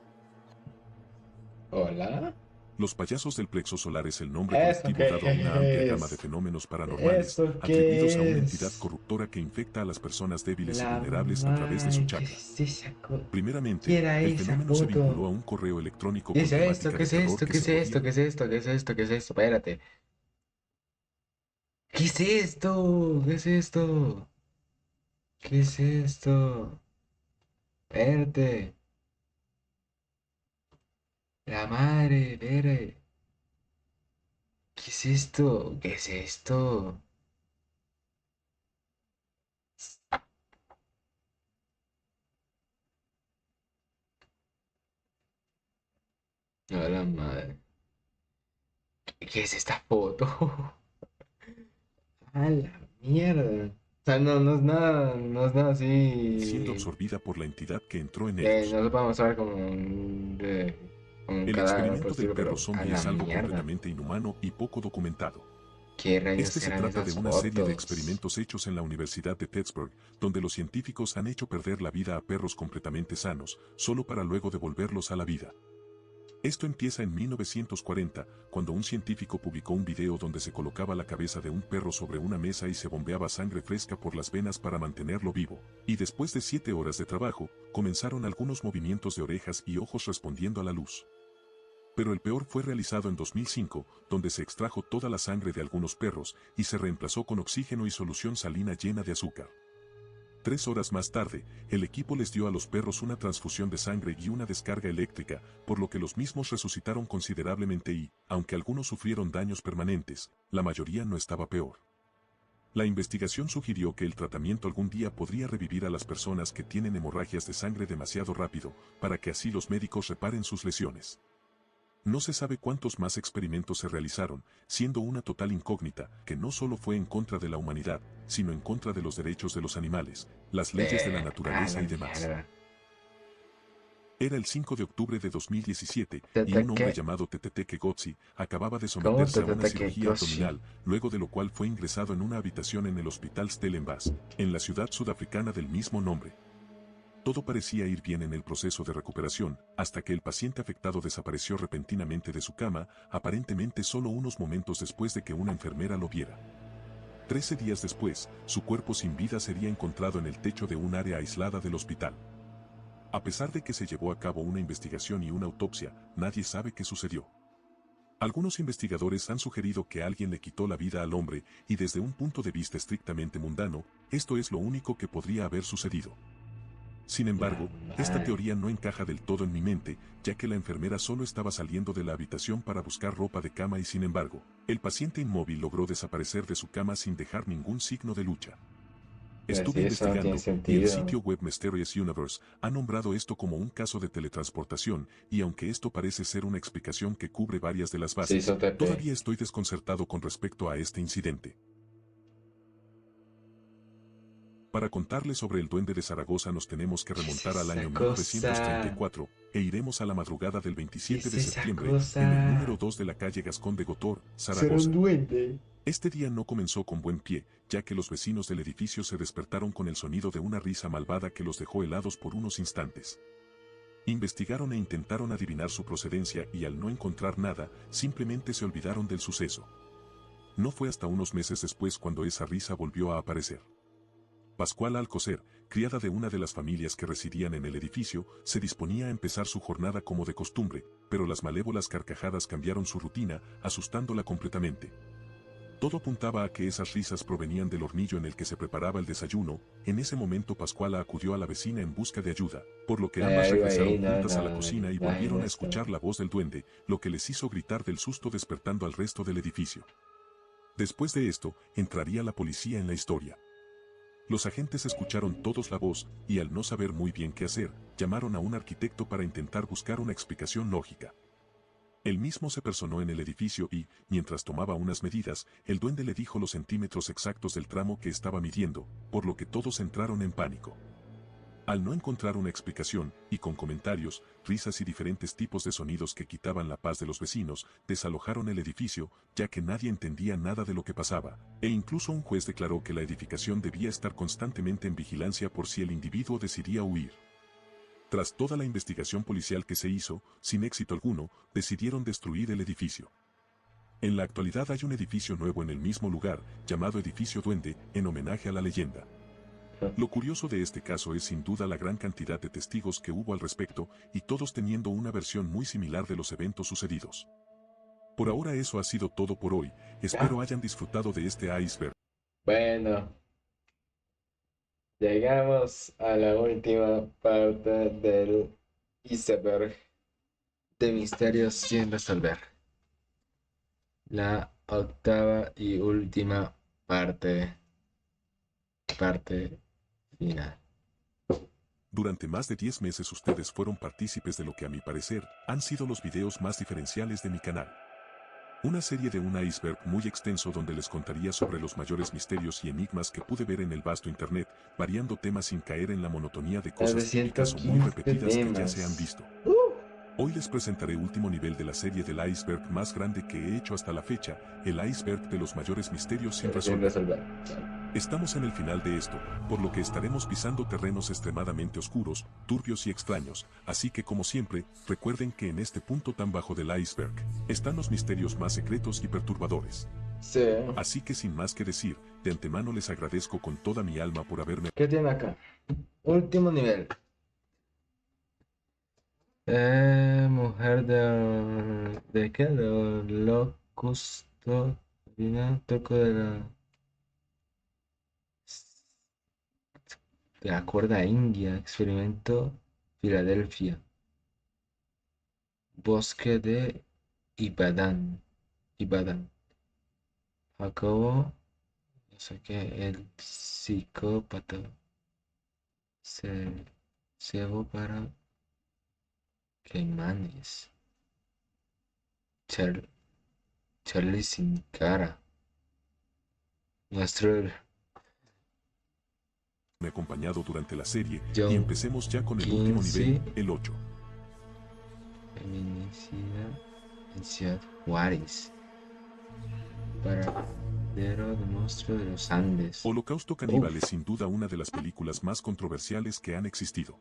Hola. Los payasos del plexo solar es el nombre ¿Eso colectivo qué dado a una amplia gama de es? fenómenos paranormales, ¿Eso atribuidos a una qué entidad es? corruptora que infecta a las personas débiles y La vulnerables a través de su madre, ¿qué chakra. es esa cosa? Primeramente, ¿Qué era el esa fenómeno se vinculó foto? a un correo electrónico ¿Qué con es esto? temática ¿Qué de es terror esto? que ¿Qué se es esto? podía... ¿Qué es esto? ¿Qué es esto? ¿Qué es esto? Espérate. ¿Qué es esto? ¿Qué es esto? ¿Qué es esto? Espérate. La madre, espérate. ¿Qué es esto? ¿Qué es esto? A la madre. ¿Qué es esta foto? A la mierda. O sea, no es nada siendo así. absorbida por la entidad que entró en ellos. No se puede mostrar como como un El cadáver por experimento del estilo, perro pero a zombie la es algo mierda. completamente inhumano y poco documentado. ¿Qué Este rayos se eran trata de esas una serie de fotos? experimentos hechos en la Universidad de Pittsburgh, donde los científicos han hecho perder la vida a perros completamente sanos, solo para luego devolverlos a la vida. Esto empieza en 1940, cuando un científico publicó un video donde se colocaba la cabeza de un perro sobre una mesa y se bombeaba sangre fresca por las venas para mantenerlo vivo. Y después de 7 horas de trabajo, comenzaron algunos movimientos de orejas y ojos respondiendo a la luz. Pero el peor fue realizado en 2005, donde se extrajo toda la sangre de algunos perros y se reemplazó con oxígeno y solución salina llena de azúcar. 3 horas más tarde, el equipo les dio a los perros una transfusión de sangre y una descarga eléctrica, por lo que los mismos resucitaron considerablemente y, aunque algunos sufrieron daños permanentes, la mayoría no estaba peor. La investigación sugirió que el tratamiento algún día podría revivir a las personas que tienen hemorragias de sangre demasiado rápido, para que así los médicos reparen sus lesiones. No se sabe cuántos más experimentos se realizaron, siendo una total incógnita, que no solo fue en contra de la humanidad, sino en contra de los derechos de los animales, las leyes de la A naturaleza la y demás. mierda. Era el 5 de octubre de 2017, y un hombre ¿Qué? llamado Tetete Kegotzi acababa de ¿Cómo someterse te a una trata que cirugía Koshi? abdominal, luego de lo cual fue ingresado en una habitación en el hospital Stellenbosch, en la ciudad sudafricana del mismo nombre. Todo parecía ir bien en el proceso de recuperación, hasta que el paciente afectado desapareció repentinamente de su cama, aparentemente solo unos momentos después de que una enfermera lo viera. 13 días después, su cuerpo sin vida sería encontrado en el techo de un área aislada del hospital. A pesar de que se llevó a cabo una investigación y una autopsia, nadie sabe qué sucedió. Algunos investigadores han sugerido que alguien le quitó la vida al hombre, y desde un punto de vista estrictamente mundano, esto es lo único que podría haber sucedido. Sin embargo, esta teoría no encaja del todo en mi mente, ya que la enfermera solo estaba saliendo de la habitación para buscar ropa de cama y sin embargo, el paciente inmóvil logró desaparecer de su cama sin dejar ningún signo de lucha. Pues Estuve sí, eso no tiene investigando y el sentido. sitio web Mysterious Universe ha nombrado esto como un caso de teletransportación y aunque esto parece ser una explicación que cubre varias de las Se bases, hizo TP. todavía estoy desconcertado con respecto a este incidente. Para contarles sobre el Duende de Zaragoza nos tenemos que remontar al año 1934 e iremos a la madrugada del 27 de septiembre en el número 2 de la calle Gascón de Gotor, ¿Será Zaragoza. un duende? Este día no comenzó con buen pie, ya que los vecinos del edificio se despertaron con el sonido de una risa malvada que los dejó helados por unos instantes. Investigaron e intentaron adivinar su procedencia y al no encontrar nada, simplemente se olvidaron del suceso. No fue hasta unos meses después cuando esa risa volvió a aparecer. Pascuala Alcocer, criada de una de las familias que residían en el edificio, se disponía a empezar su jornada como de costumbre, pero las malévolas carcajadas cambiaron su rutina, asustándola completamente. Todo apuntaba a que esas risas provenían del hornillo en el que se preparaba el desayuno. En ese momento Pascuala acudió a la vecina en busca de ayuda, por lo que ambas regresaron juntas a la cocina y volvieron a escuchar la voz del duende, lo que les hizo gritar del susto despertando al resto del edificio. Después de esto, entraría la policía en la historia. Los agentes escucharon todos la voz, y al no saber muy bien qué hacer, llamaron a un arquitecto para intentar buscar una explicación lógica. Él mismo se personó en el edificio y, mientras tomaba unas medidas, el duende le dijo los centímetros exactos del tramo que estaba midiendo, por lo que todos entraron en pánico. Al no encontrar una explicación, y con comentarios, risas y diferentes tipos de sonidos que quitaban la paz de los vecinos, desalojaron el edificio, ya que nadie entendía nada de lo que pasaba, e incluso un juez declaró que la edificación debía estar constantemente en vigilancia por si el individuo decidía huir. Tras toda la investigación policial que se hizo, sin éxito alguno, decidieron destruir el edificio. En la actualidad hay un edificio nuevo en el mismo lugar, llamado Edificio Duende, en homenaje a la leyenda. Lo curioso de este caso es sin duda la gran cantidad de testigos que hubo al respecto, y todos teniendo una versión muy similar de los eventos sucedidos. Por ahora eso ha sido todo por hoy, espero hayan disfrutado de este iceberg. Bueno, llegamos a la última parte del iceberg de misterios sin resolver. La octava y última parte final. Durante más de 10 meses ustedes fueron partícipes de lo que a mi parecer han sido los videos más diferenciales de mi canal. Una serie de un iceberg muy extenso donde les contaría sobre los mayores misterios y enigmas que pude ver en el vasto internet, variando temas sin caer en la monotonía de cosas típicas o muy repetidas que ya se han visto. Hoy les presentaré último nivel de la serie del iceberg más grande que he hecho hasta la fecha, el iceberg de los mayores misterios sin resolver. Estamos en el final de esto, por lo que estaremos pisando terrenos extremadamente oscuros, turbios y extraños, así que como siempre, recuerden que en este punto tan bajo del iceberg, están los misterios más secretos y perturbadores. Sí. Así que sin más que decir, de antemano les agradezco con toda mi alma por haberme... ¿Qué tiene acá? Último nivel. Mujer ¿de qué? De Locusto. Toco de la cuerda india. Experimento Filadelfia. Bosque de Ibadan. Jacobo, no sé qué, el psicópata. Cebo para Caimanes. Charlie sin cara. Nuestro Me acompañado durante la serie John y empecemos ya con el último nivel, Quincy. el 8. Feminicida en Ciudad Juárez. Paradero de monstruo de los Andes. Holocausto Caníbal es sin duda una de las películas más controversiales que han existido.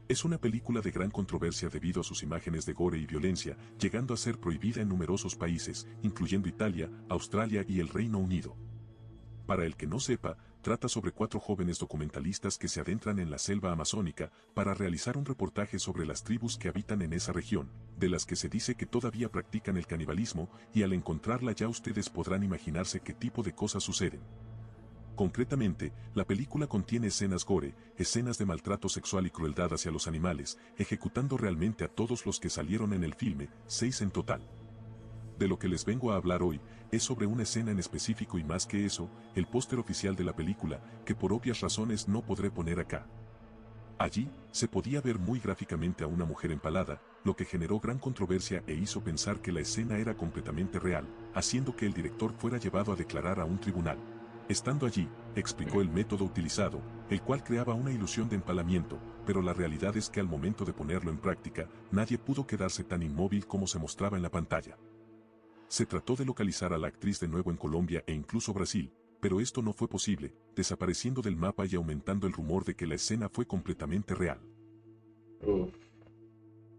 Es una película de gran controversia debido a sus imágenes de gore y violencia, llegando a ser prohibida en numerosos países, incluyendo Italia, Australia y el Reino Unido. Para el que no sepa, trata sobre 4 jóvenes documentalistas que se adentran en la selva amazónica para realizar un reportaje sobre las tribus que habitan en esa región, de las que se dice que todavía practican el canibalismo, y al encontrarla ya ustedes podrán imaginarse qué tipo de cosas suceden. Concretamente, la película contiene escenas gore, escenas de maltrato sexual y crueldad hacia los animales, ejecutando realmente a todos los que salieron en el filme, 6 en total. De lo que les vengo a hablar hoy, es sobre una escena en específico y más que eso, el póster oficial de la película, que por obvias razones no podré poner acá. Allí, se podía ver muy gráficamente a una mujer empalada, lo que generó gran controversia e hizo pensar que la escena era completamente real, haciendo que el director fuera llevado a declarar a un tribunal. Estando allí, explicó el método utilizado, el cual creaba una ilusión de empalamiento, pero la realidad es que al momento de ponerlo en práctica, nadie pudo quedarse tan inmóvil como se mostraba en la pantalla. Se trató de localizar a la actriz de nuevo en Colombia e incluso Brasil, pero esto no fue posible, desapareciendo del mapa y aumentando el rumor de que la escena fue completamente real. Uf.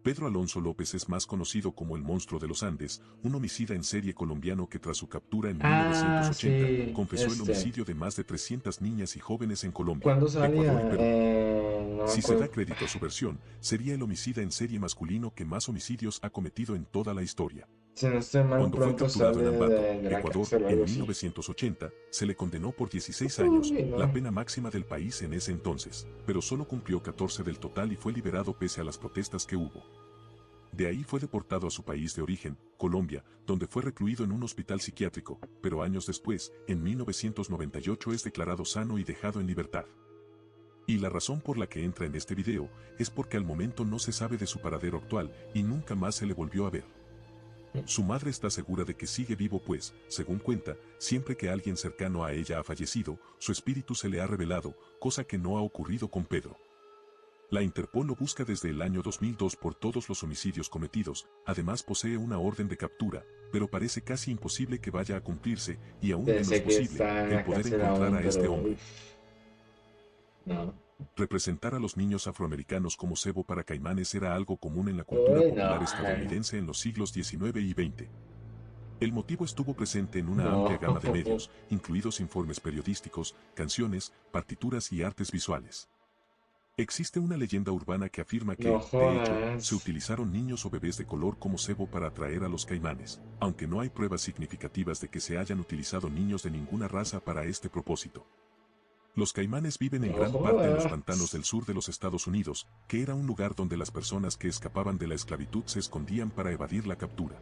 Pedro Alonso López es más conocido como el Monstruo de los Andes, un homicida en serie colombiano que tras su captura en Ah, 1980, sí, confesó el homicidio de más de 300 niñas y jóvenes en Colombia, ¿cuándo Ecuador y salía? Perú. No me Si se da acuerdo. crédito a su versión, sería el homicida en serie masculino que más homicidios ha cometido en toda la historia. Si no estoy mal, Cuando fue pronto capturado sale en Ambato, de la Ecuador, cárcel o algo en así. 1980, se le condenó por 16 años, Uy, la no. pena máxima del país en ese entonces, pero solo cumplió 14 del total y fue liberado pese a las protestas que hubo. De ahí fue deportado a su país de origen, Colombia, donde fue recluido en un hospital psiquiátrico, pero años después, en 1998 es declarado sano y dejado en libertad. Y la razón por la que entra en este video, es porque al momento no se sabe de su paradero actual, y nunca más se le volvió a ver. Su madre está segura de que sigue vivo pues, según cuenta, siempre que alguien cercano a ella ha fallecido, su espíritu se le ha revelado, cosa que no ha ocurrido con Pedro. La Interpol lo busca desde el año 2002 por todos los homicidios cometidos, además posee una orden de captura, pero parece casi imposible que vaya a cumplirse, y aún menos Pensé que posible, está en el la poder cárcel encontrar aún, a este pero hombre. uf, no. Representar a los niños afroamericanos como cebo para caimanes era algo común en la cultura Uy, popular no. estadounidense en los siglos XIX y XX. El motivo estuvo presente en una amplia No. gama de medios, incluidos informes periodísticos, canciones, partituras y artes visuales. Existe una leyenda urbana que afirma No que, de hecho, se jodas. utilizaron niños o bebés de color como cebo para atraer a los caimanes, aunque no hay pruebas significativas de que se hayan utilizado niños de ninguna raza para este propósito. Los caimanes viven en No gran parte en los pantanos jodas. del sur de los Estados Unidos, que era un lugar donde las personas que escapaban de la esclavitud se escondían para evadir la captura.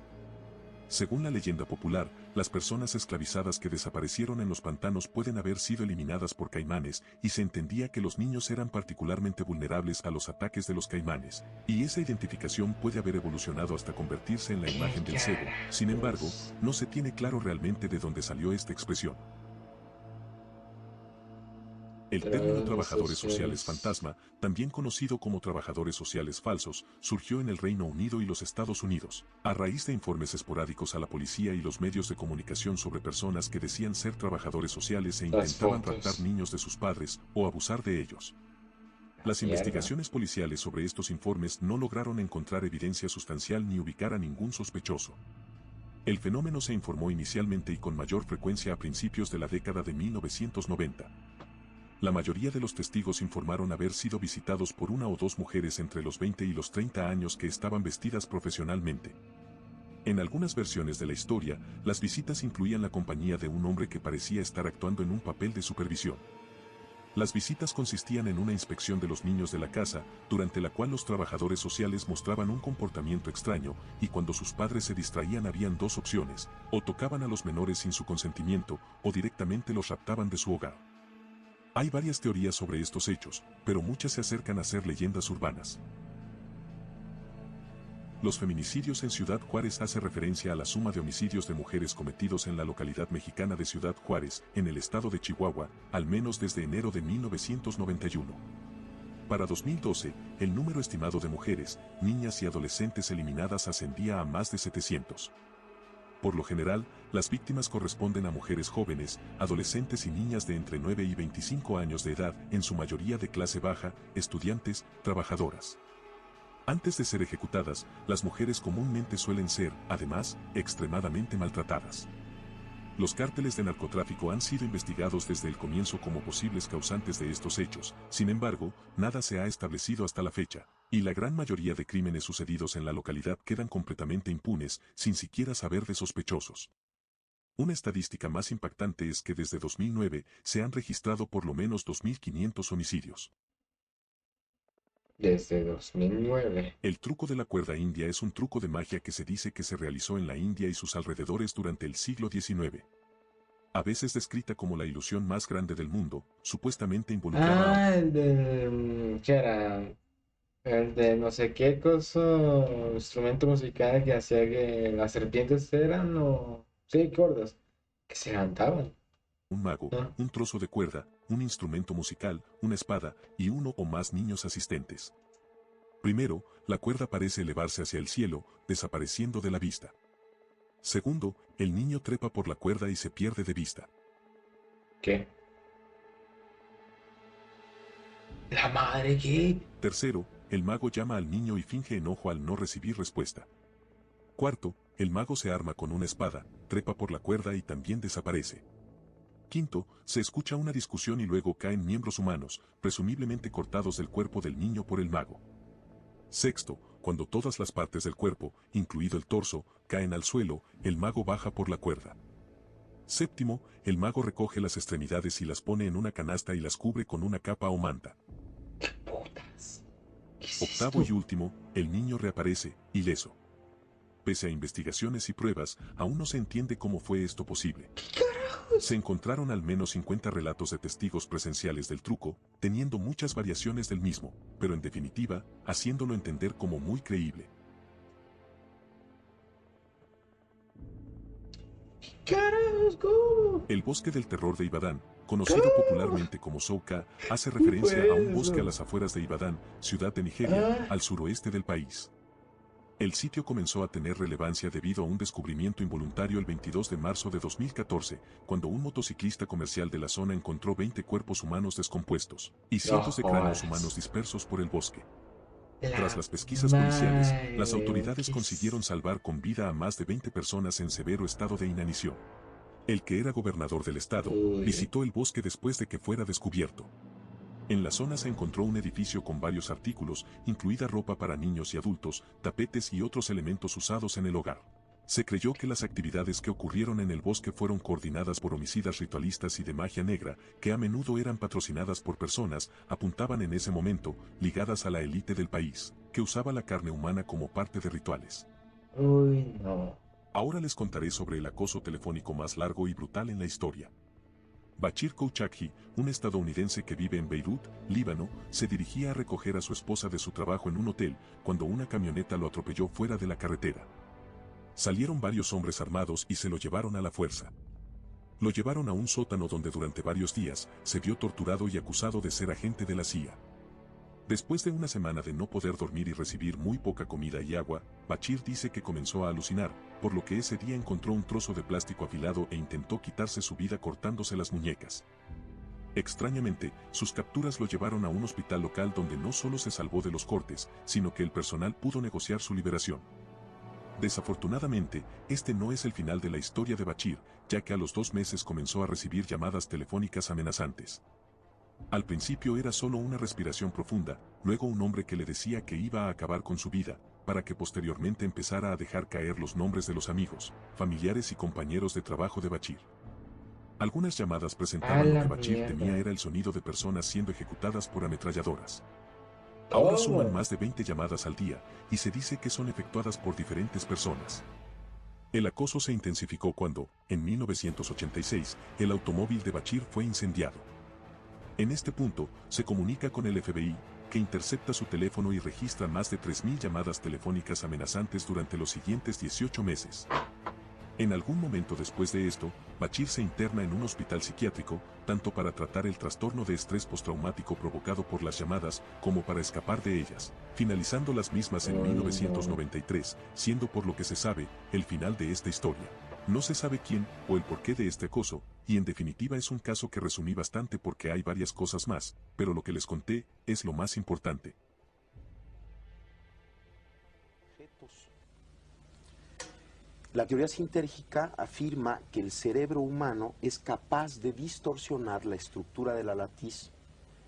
Según la leyenda popular, las personas esclavizadas que desaparecieron en los pantanos pueden haber sido eliminadas por caimanes, y se entendía que los niños eran particularmente vulnerables a los ataques de los caimanes, y esa identificación puede haber evolucionado hasta convertirse en la ¿Qué imagen del cebo. Sin embargo, carajos? no se tiene claro realmente de dónde salió esta expresión. El término Trabajadores trabajadores sociales sociales. fantasma, también conocido como trabajadores sociales falsos, surgió en el Reino Unido y los Estados Unidos, a raíz de informes esporádicos a la policía y los medios de comunicación sobre personas que decían ser trabajadores sociales e Las intentaban raptar fotos. niños de sus padres o abusar de ellos. Las Mierda. investigaciones policiales sobre estos informes no lograron encontrar evidencia sustancial ni ubicar a ningún sospechoso. El fenómeno se informó inicialmente y con mayor frecuencia a principios de la década de 1990. La mayoría de los testigos informaron haber sido visitados por una o dos mujeres entre los 20 y los 30 años que estaban vestidas profesionalmente. En algunas versiones de la historia, las visitas incluían la compañía de un hombre que parecía estar actuando en un papel de supervisión. Las visitas consistían en una inspección de los niños de la casa, durante la cual los trabajadores sociales mostraban un comportamiento extraño, y cuando sus padres se distraían habían dos opciones: o tocaban a los menores sin su consentimiento, o directamente los raptaban de su hogar. Hay varias teorías sobre estos hechos, pero muchas se acercan a ser leyendas urbanas. Los feminicidios en Ciudad Juárez hace referencia a la suma de homicidios de mujeres cometidos en la localidad mexicana de Ciudad Juárez, en el estado de Chihuahua, al menos desde enero de 1991. Para 2012, el número estimado de mujeres, niñas y adolescentes eliminadas ascendía a más de 700. Por lo general, las víctimas corresponden a mujeres jóvenes, adolescentes y niñas de entre 9 y 25 años de edad, en su mayoría de clase baja, estudiantes, trabajadoras. Antes de ser ejecutadas, las mujeres comúnmente suelen ser, además, extremadamente maltratadas. Los cárteles de narcotráfico han sido investigados desde el comienzo como posibles causantes de estos hechos, sin embargo, nada se ha establecido hasta la fecha, y la gran mayoría de crímenes sucedidos en la localidad quedan completamente impunes, sin siquiera saber de sospechosos. Una estadística más impactante es que desde 2009 se han registrado por lo menos 2.500 homicidios. Desde 2009. El truco de la cuerda india es un truco de magia que se dice que se realizó en la India y sus alrededores durante el siglo XIX. A veces descrita como la ilusión más grande del mundo, supuestamente involucraba a El de... ¿Qué era? El de no sé qué cosa, instrumento musical que hacía que las serpientes eran o... Sí, cordas, que se levantaban. un mago, ¿No? un trozo de cuerda, un instrumento musical, una espada y uno o más niños asistentes. Primero, la cuerda parece elevarse hacia el cielo, desapareciendo de la vista. Segundo, el niño trepa por la cuerda y se pierde de vista. ¿Qué? ¿La madre qué? Tercero, el mago llama al niño y finge enojo al no recibir respuesta. Cuarto, el mago se arma con una espada, trepa por la cuerda y también desaparece. Quinto, se escucha una discusión y luego caen miembros humanos, presumiblemente cortados del cuerpo del niño por el mago. Sexto, cuando todas las partes del cuerpo, incluido el torso, caen al suelo, el mago baja por la cuerda. Séptimo, el mago recoge las extremidades y las pone en una canasta y las cubre con una capa o manta. Putas. ¿Qué es Octavo y esto? último, el niño reaparece, ileso. Pese a investigaciones y pruebas, aún no se entiende cómo fue esto posible. Se encontraron al menos 50 relatos de testigos presenciales del truco, teniendo muchas variaciones del mismo, pero en definitiva, haciéndolo entender como muy creíble. Carajos, ¿cómo? El bosque del terror de Ibadán, conocido ¿Cómo? popularmente como Souka, hace ¿Cómo referencia a fue un bosque a eso? las afueras de Ibadán, ciudad de Nigeria, Ah, al suroeste del país. El sitio comenzó a tener relevancia debido a un descubrimiento involuntario el 22 de marzo de 2014, cuando un motociclista comercial de la zona encontró 20 cuerpos humanos descompuestos y no cientos de cráneos humanos jodas. dispersos por el bosque. Tras La las pesquisas policiales, las madre. autoridades consiguieron salvar con vida a más de 20 personas en severo estado de inanición. El que era gobernador del estado, Uy. visitó el bosque después de que fuera descubierto. En la zona se encontró un edificio con varios artículos, incluida ropa para niños y adultos, tapetes y otros elementos usados en el hogar. Se creyó que las actividades que ocurrieron en el bosque fueron coordinadas por homicidas ritualistas y de magia negra, que a menudo eran patrocinadas por personas, apuntaban en ese momento, ligadas a la élite del país, que usaba la carne humana como parte de rituales. Uy, no. Ahora les contaré sobre el acoso telefónico más largo y brutal en la historia. Bachir Kouchakji, un estadounidense que vive en Beirut, Líbano, se dirigía a recoger a su esposa de su trabajo en un hotel, cuando una camioneta lo atropelló fuera de la carretera. Salieron varios hombres armados y se lo llevaron a la fuerza. Lo llevaron a un sótano donde durante varios días se vio torturado y acusado de ser agente de la CIA. Después de una semana de no poder dormir y recibir muy poca comida y agua, Bachir dice que comenzó a alucinar, por lo que ese día encontró un trozo de plástico afilado e intentó quitarse su vida cortándose las muñecas. Extrañamente, sus capturas lo llevaron a un hospital local donde no solo se salvó de los cortes, sino que el personal pudo negociar su liberación. Desafortunadamente, este no es el final de la historia de Bachir, ya que a los 2 meses comenzó a recibir llamadas telefónicas amenazantes. Al principio era solo una respiración profunda, luego un hombre que le decía que iba a acabar con su vida, para que posteriormente empezara a dejar caer los nombres de los amigos, familiares y compañeros de trabajo de Bachir. Algunas llamadas A presentaban lo la que Bachir temía mierda. era el sonido de personas siendo ejecutadas por ametralladoras. Ahora suman Todo. más de 20 llamadas al día, y se dice que son efectuadas por diferentes personas. El acoso se intensificó cuando, en 1986, el automóvil de Bachir fue incendiado. En este punto, se comunica con el FBI, que intercepta su teléfono y registra más de 3.000 llamadas telefónicas amenazantes durante los siguientes 18 meses. En algún momento después de esto, Bachir se interna en un hospital psiquiátrico, tanto para tratar el trastorno de estrés postraumático provocado por las llamadas, como para escapar de ellas, finalizando las mismas en Uy, no. 1993, siendo por lo que se sabe, el final de esta historia. No se sabe quién o el porqué de este acoso, y en definitiva es un caso que resumí bastante porque hay varias cosas más, pero lo que les conté es lo más importante. La teoría sintérgica afirma que el cerebro humano es capaz de distorsionar la estructura de la latiz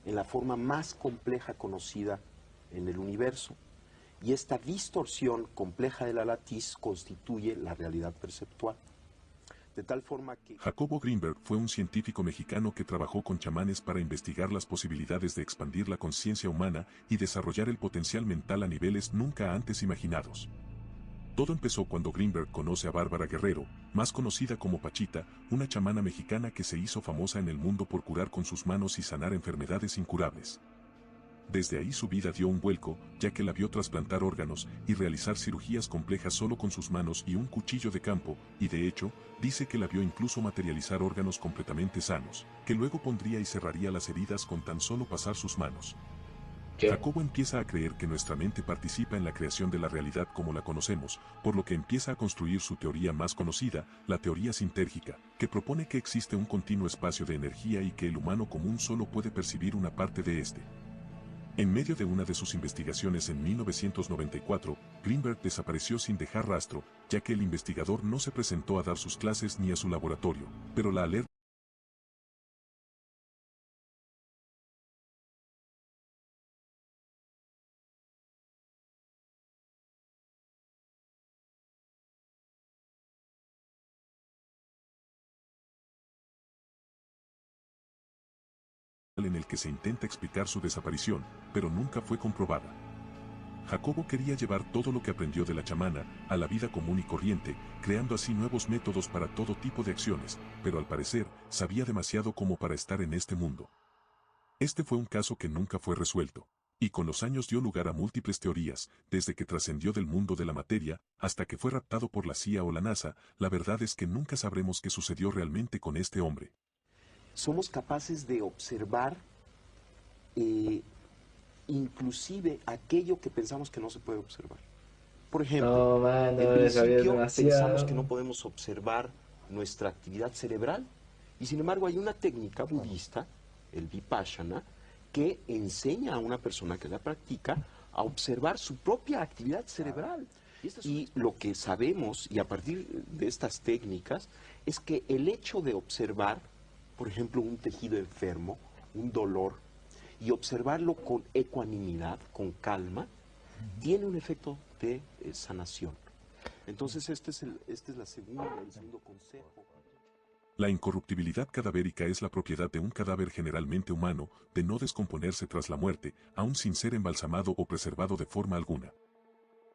en la forma más compleja conocida en el universo. Y esta distorsión compleja de la latiz constituye la realidad perceptual. De tal forma que... Jacobo Greenberg fue un científico mexicano que trabajó con chamanes para investigar las posibilidades de expandir la conciencia humana y desarrollar el potencial mental a niveles nunca antes imaginados. Todo empezó cuando Greenberg conoce a Bárbara Guerrero, más conocida como Pachita, una chamana mexicana que se hizo famosa en el mundo por curar con sus manos y sanar enfermedades incurables. Desde ahí su vida dio un vuelco, ya que la vio trasplantar órganos y realizar cirugías complejas solo con sus manos y un cuchillo de campo, y de hecho, dice que la vio incluso materializar órganos completamente sanos, que luego pondría y cerraría las heridas con tan solo pasar sus manos. ¿Qué? Jacobo empieza a creer que nuestra mente participa en la creación de la realidad como la conocemos, por lo que empieza a construir su teoría más conocida, la teoría sintérgica, que propone que existe un continuo espacio de energía y que el humano común solo puede percibir una parte de este. En medio de una de sus investigaciones en 1994, Greenberg desapareció sin dejar rastro, ya que el investigador no se presentó a dar sus clases ni a su laboratorio, pero la alerta en el que se intenta explicar su desaparición, pero nunca fue comprobada. Jacobo quería llevar todo lo que aprendió de la chamana a la vida común y corriente, creando así nuevos métodos para todo tipo de acciones, pero al parecer sabía demasiado como para estar en este mundo. Este fue un caso que nunca fue resuelto, y con los años dio lugar a múltiples teorías, desde que trascendió del mundo de la materia, hasta que fue raptado por la CIA o la NASA. La verdad es que nunca sabremos qué sucedió realmente con este hombre. Somos capaces de observar inclusive aquello que pensamos que no se puede observar. Por ejemplo, No, man, en no me sabías principio pensamos que demasiado. no podemos observar nuestra actividad cerebral y sin embargo hay una técnica budista, el Vipassana, que enseña a una persona que la practica a observar su propia actividad cerebral. Y lo que sabemos, y a partir de estas técnicas, es que el hecho de observar, por ejemplo, un tejido enfermo, un dolor, y observarlo con ecuanimidad, con calma, tiene un efecto de sanación. Entonces, este es el segundo consejo. La incorruptibilidad cadavérica es la propiedad de un cadáver generalmente humano, de no descomponerse tras la muerte, aun sin ser embalsamado o preservado de forma alguna.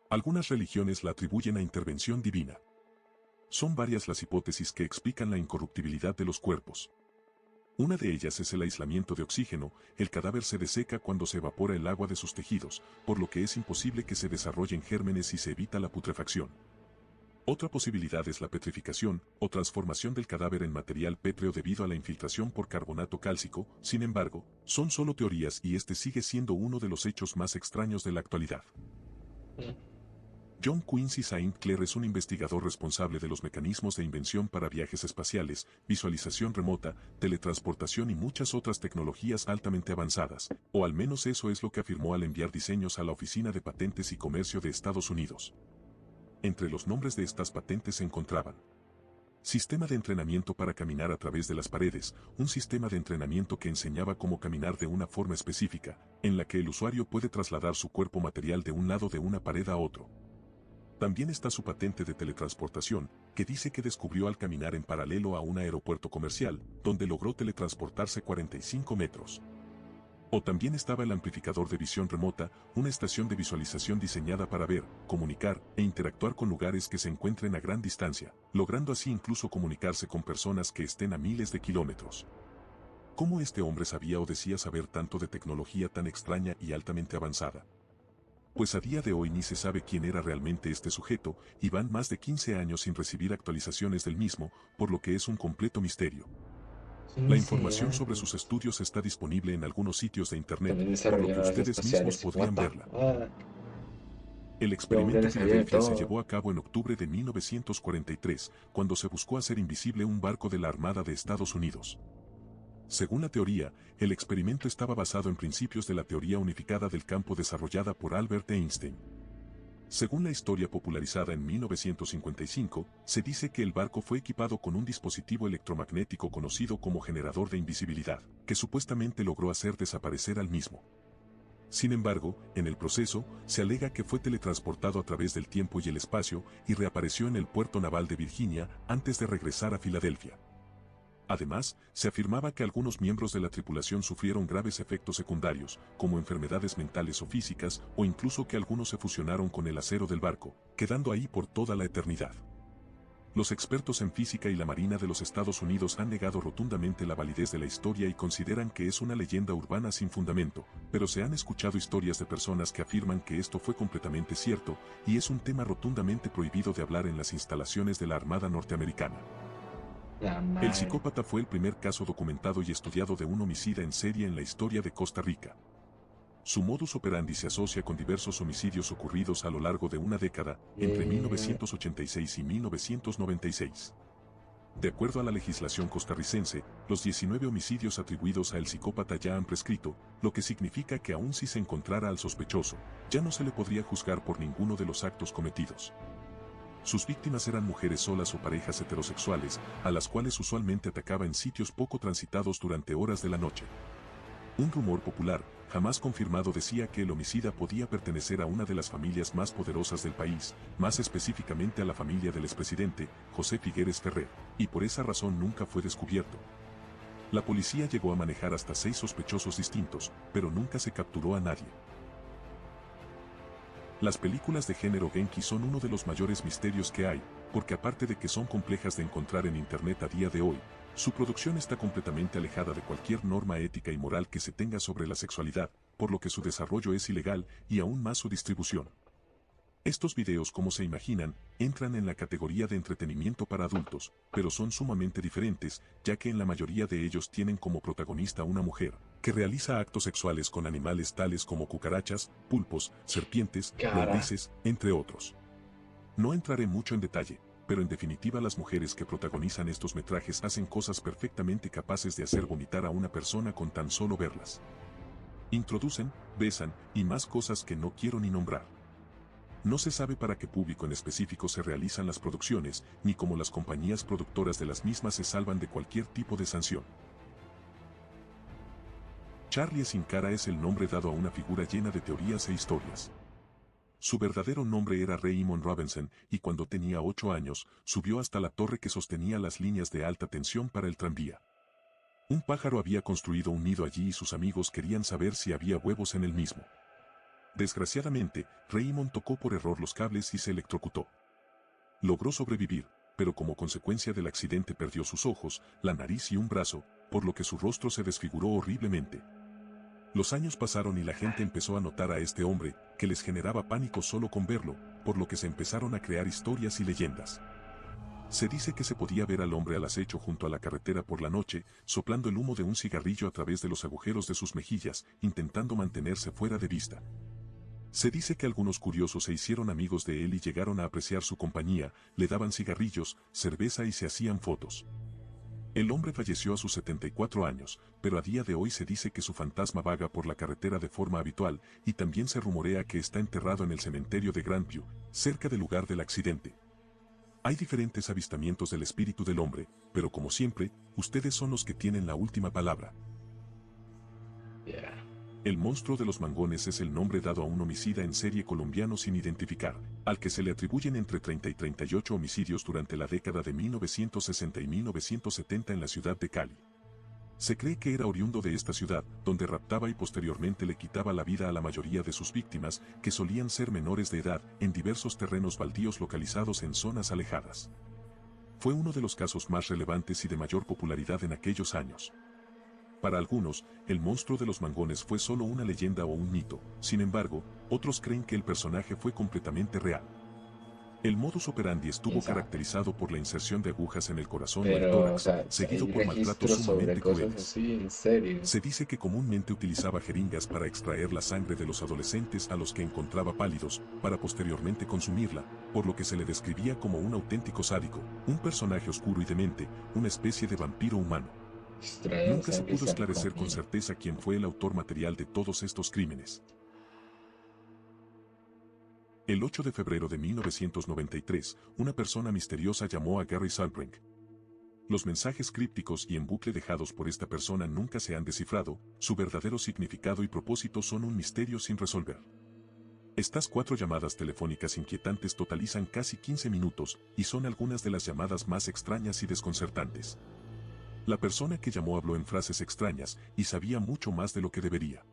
Algunas religiones la atribuyen a intervención divina. Son varias las hipótesis que explican la incorruptibilidad de los cuerpos. Una de ellas es el aislamiento de oxígeno. El cadáver se deseca cuando se evapora el agua de sus tejidos, por lo que es imposible que se desarrollen gérmenes y se evita la putrefacción. Otra posibilidad es la petrificación, o transformación del cadáver en material pétreo debido a la infiltración por carbonato cálcico. Sin embargo, son solo teorías y este sigue siendo uno de los hechos más extraños de la actualidad. John Quincy St. Clair es un investigador responsable de los mecanismos de invención para viajes espaciales, visualización remota, teletransportación y muchas otras tecnologías altamente avanzadas, o al menos eso es lo que afirmó al enviar diseños a la Oficina de Patentes y Comercio de Estados Unidos. Entre los nombres de estas patentes se encontraban: sistema de entrenamiento para caminar a través de las paredes, un sistema de entrenamiento que enseñaba cómo caminar de una forma específica, en la que el usuario puede trasladar su cuerpo material de un lado de una pared a otro. También está su patente de teletransportación, que dice que descubrió al caminar en paralelo a un aeropuerto comercial, donde logró teletransportarse 45 metros. O también estaba el amplificador de visión remota, una estación de visualización diseñada para ver, comunicar e interactuar con lugares que se encuentren a gran distancia, logrando así incluso comunicarse con personas que estén a miles de kilómetros. ¿Cómo este hombre sabía o decía saber tanto de tecnología tan extraña y altamente avanzada? Pues a día de hoy ni se sabe quién era realmente este sujeto, y van más de 15 años sin recibir actualizaciones del mismo, por lo que es un completo misterio. La información sobre sus estudios está disponible en algunos sitios de internet, También por lo que desarrolladores ustedes mismos espaciales. podrían What the verla. fuck? El Hombre, experimento le sabía de Filadelfia se todo. llevó a cabo en octubre de 1943, cuando se buscó hacer invisible un barco de la Armada de Estados Unidos. Según la teoría, el experimento estaba basado en principios de la teoría unificada del campo desarrollada por Albert Einstein. Según la historia popularizada en 1955, se dice que el barco fue equipado con un dispositivo electromagnético conocido como generador de invisibilidad, que supuestamente logró hacer desaparecer al mismo. Sin embargo, en el proceso, se alega que fue teletransportado a través del tiempo y el espacio y reapareció en el puerto naval de Virginia antes de regresar a Filadelfia. Además, se afirmaba que algunos miembros de la tripulación sufrieron graves efectos secundarios, como enfermedades mentales o físicas, o incluso que algunos se fusionaron con el acero del barco, quedando ahí por toda la eternidad. Los expertos en física y la Marina de los Estados Unidos han negado rotundamente la validez de la historia y consideran que es una leyenda urbana sin fundamento, pero se han escuchado historias de personas que afirman que esto fue completamente cierto, y es un tema rotundamente prohibido de hablar en las instalaciones de la Armada norteamericana. El psicópata fue el primer caso documentado y estudiado de un homicida en serie en la historia de Costa Rica. Su modus operandi se asocia con diversos homicidios ocurridos a lo largo de una década, entre 1986 y 1996. De acuerdo a la legislación costarricense, los 19 homicidios atribuidos a el psicópata ya han prescrito, lo que significa que aun si se encontrara al sospechoso, ya no se le podría juzgar por ninguno de los actos cometidos. Sus víctimas eran mujeres solas o parejas heterosexuales, a las cuales usualmente atacaba en sitios poco transitados durante horas de la noche. Un rumor popular, jamás confirmado, decía que el homicida podía pertenecer a una de las familias más poderosas del país, más específicamente a la familia del expresidente, José Figueres Ferrer, y por esa razón nunca fue descubierto. La policía llegó a manejar hasta 6 sospechosos distintos, pero nunca se capturó a nadie. Las películas de género Genki son uno de los mayores misterios que hay, porque aparte de que son complejas de encontrar en internet a día de hoy, su producción está completamente alejada de cualquier norma ética y moral que se tenga sobre la sexualidad, por lo que su desarrollo es ilegal y aún más su distribución. Estos videos, como se imaginan, entran en la categoría de entretenimiento para adultos, pero son sumamente diferentes, ya que en la mayoría de ellos tienen como protagonista una mujer, que realiza actos sexuales con animales tales como cucarachas, pulpos, serpientes, lombrices, entre otros. No entraré mucho en detalle, pero en definitiva las mujeres que protagonizan estos metrajes hacen cosas perfectamente capaces de hacer vomitar a una persona con tan solo verlas. Introducen, besan, y más cosas que no quiero ni nombrar. No se sabe para qué público en específico se realizan las producciones, ni cómo las compañías productoras de las mismas se salvan de cualquier tipo de sanción. Charlie Sin Cara es el nombre dado a una figura llena de teorías e historias. Su verdadero nombre era Raymond Robinson, y cuando tenía 8 años, subió hasta la torre que sostenía las líneas de alta tensión para el tranvía. Un pájaro había construido un nido allí y sus amigos querían saber si había huevos en el mismo. Desgraciadamente, Raymond tocó por error los cables y se electrocutó. Logró sobrevivir, pero como consecuencia del accidente perdió sus ojos, la nariz y un brazo, por lo que su rostro se desfiguró horriblemente. Los años pasaron y la gente empezó a notar a este hombre, que les generaba pánico solo con verlo, por lo que se empezaron a crear historias y leyendas. Se dice que se podía ver al hombre al acecho junto a la carretera por la noche, soplando el humo de un cigarrillo a través de los agujeros de sus mejillas, intentando mantenerse fuera de vista. Se dice que algunos curiosos se hicieron amigos de él y llegaron a apreciar su compañía, le daban cigarrillos, cerveza y se hacían fotos. El hombre falleció a sus 74 años, pero a día de hoy se dice que su fantasma vaga por la carretera de forma habitual, y también se rumorea que está enterrado en el cementerio de Grandview, cerca del lugar del accidente. Hay diferentes avistamientos del espíritu del hombre, pero como siempre, ustedes son los que tienen la última palabra. El monstruo de los mangones es el nombre dado a un homicida en serie colombiano sin identificar, al que se le atribuyen entre 30 y 38 homicidios durante la década de 1960 y 1970 en la ciudad de Cali. Se cree que era oriundo de esta ciudad, donde raptaba y posteriormente le quitaba la vida a la mayoría de sus víctimas, que solían ser menores de edad, en diversos terrenos baldíos localizados en zonas alejadas. Fue uno de los casos más relevantes y de mayor popularidad en aquellos años. Para algunos, el monstruo de los mangones fue solo una leyenda o un mito, sin embargo, otros creen que el personaje fue completamente real. El modus operandi estuvo caracterizado por la inserción de agujas en el corazón o el tórax, seguido por maltratos sumamente crueles. Así, en serio. Se dice que comúnmente utilizaba jeringas para extraer la sangre de los adolescentes a los que encontraba pálidos, para posteriormente consumirla, por lo que se le describía como un auténtico sádico, un personaje oscuro y demente, una especie de vampiro humano. Nunca se pudo esclarecer con certeza quién fue el autor material de todos estos crímenes. El 8 de febrero de 1993, una persona misteriosa llamó a Gary Salbrink. Los mensajes crípticos y en bucle dejados por esta persona nunca se han descifrado, su verdadero significado y propósito son un misterio sin resolver. Estas 4 llamadas telefónicas inquietantes totalizan casi 15 minutos y son algunas de las llamadas más extrañas y desconcertantes. La persona que llamó habló en frases extrañas y sabía mucho más de lo que debería.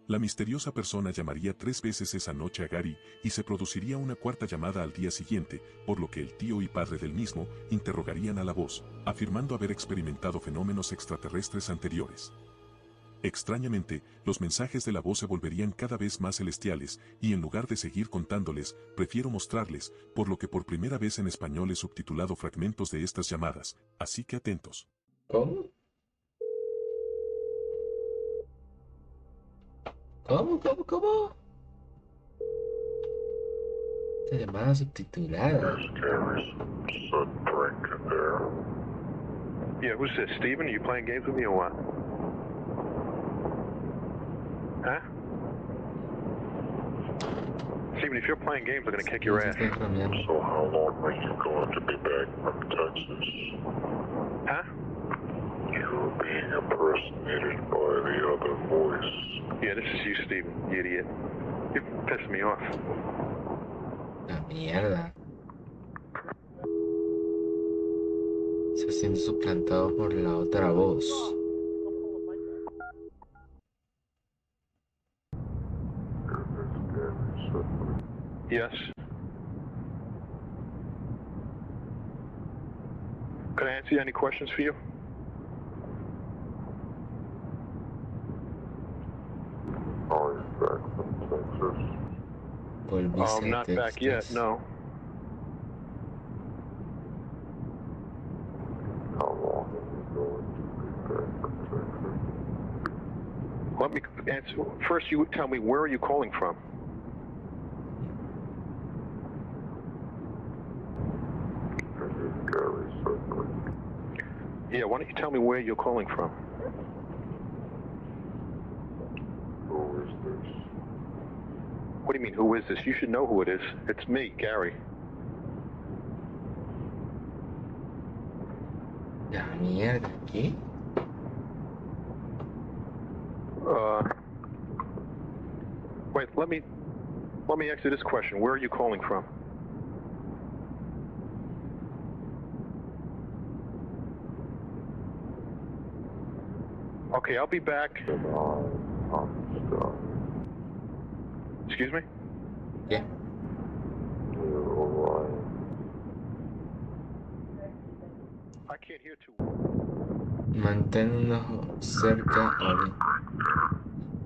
La misteriosa persona llamaría 3 veces esa noche a Gary y se produciría una 4ª llamada al día siguiente, por lo que el tío y padre del mismo interrogarían a la voz, afirmando haber experimentado fenómenos extraterrestres anteriores. Extrañamente, los mensajes de la voz se volverían cada vez más celestiales, y en lugar de seguir contándoles, prefiero mostrarles, por lo que por primera vez en español he subtitulado fragmentos de estas llamadas, así que atentos. ¿Cómo? ¿Cómo? Esta llamada subtitulada. Sudden break in there. Yeah, who's this? Steven? Are you playing games with me or what? Huh? Steven, if you're playing games, I'm gonna kick your ass. So how long are you going to be back from Texas? Huh? You're being impersonated by the other voice. Yeah, this is you, Steven, you idiot. You're pissing me off. La mierda. Se siente suplantado por la otra voz. Yes. Can I answer any questions for you? Are you back from Texas? Volviste a Not back yet, Texas. no. How long are you going to be back from Texas? Let me answer. First, you tell me, where are you calling from? This is Gary Sudbury. Yeah, why don't you tell me where you're calling from? Who is this? What do you mean, who is this? You should know who it is. It's me, Gary. La mierda, ¿qué? Wait, let me ask you this question. Where are you calling from? Okay, I'll be back. And I'm Scott. Excuse me? ¿Qué? You're Orion. I can't hear too. Mantén un ojo cerca a mí.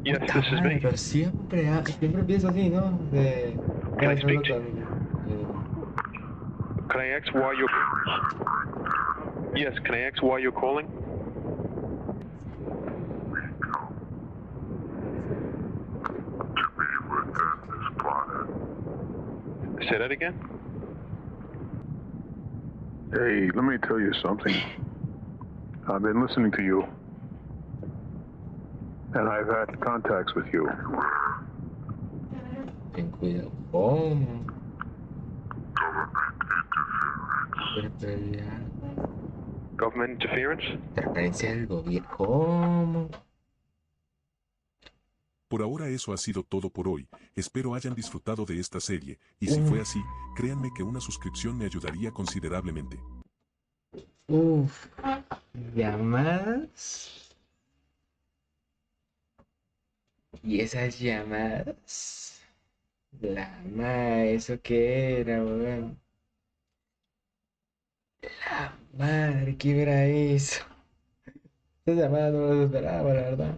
Yes, Puta this is madre, me. pero siempre pienso así, ¿no? De... Can I speak algo to tan, Can I ask why you're... Yes, can I ask why you're calling? Say that again? Hey, let me tell you something. I've been listening to you, and I've had contacts with you. ten cuidado. ¿Cómo? Government interference? Interferencia del gobierno. ¿Cómo? Por ahora eso ha sido todo por hoy, espero hayan disfrutado de esta serie, y si fue así, créanme que una suscripción me ayudaría considerablemente. Uf. Llamadas. Y esas llamadas. La madre, ¿eso qué era, weón? La madre, ¿qué era eso? Esas llamadas no las esperaba, la verdad.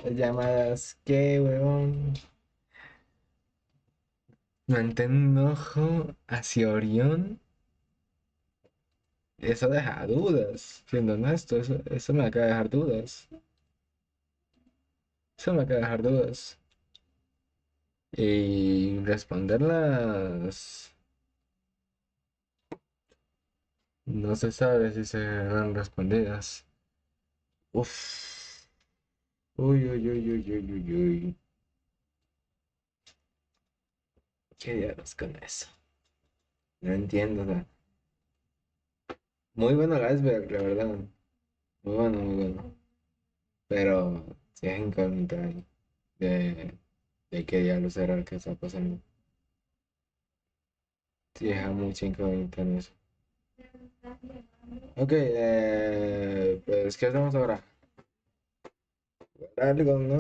Las llamadas, ¿qué, weón? Mantén un ojo hacia Orión. Eso deja dudas, siendo honesto, eso me acaba de dejar dudas. Eso me acaba de dejar dudas. Y responderlas. No se sabe si serán respondidas. Uf. Uy, uy, uy, uy, uy, uy, uy. ¿Qué diablos con eso? No entiendo, o sea, Muy bueno el iceberg, la verdad. Muy bueno, muy bueno. Pero sí es incógnita de qué diablos era lo que está pasando. Sí, deja mucha incógnita en eso. Ok, pues, ¿qué hacemos ahora? Algo, ¿no?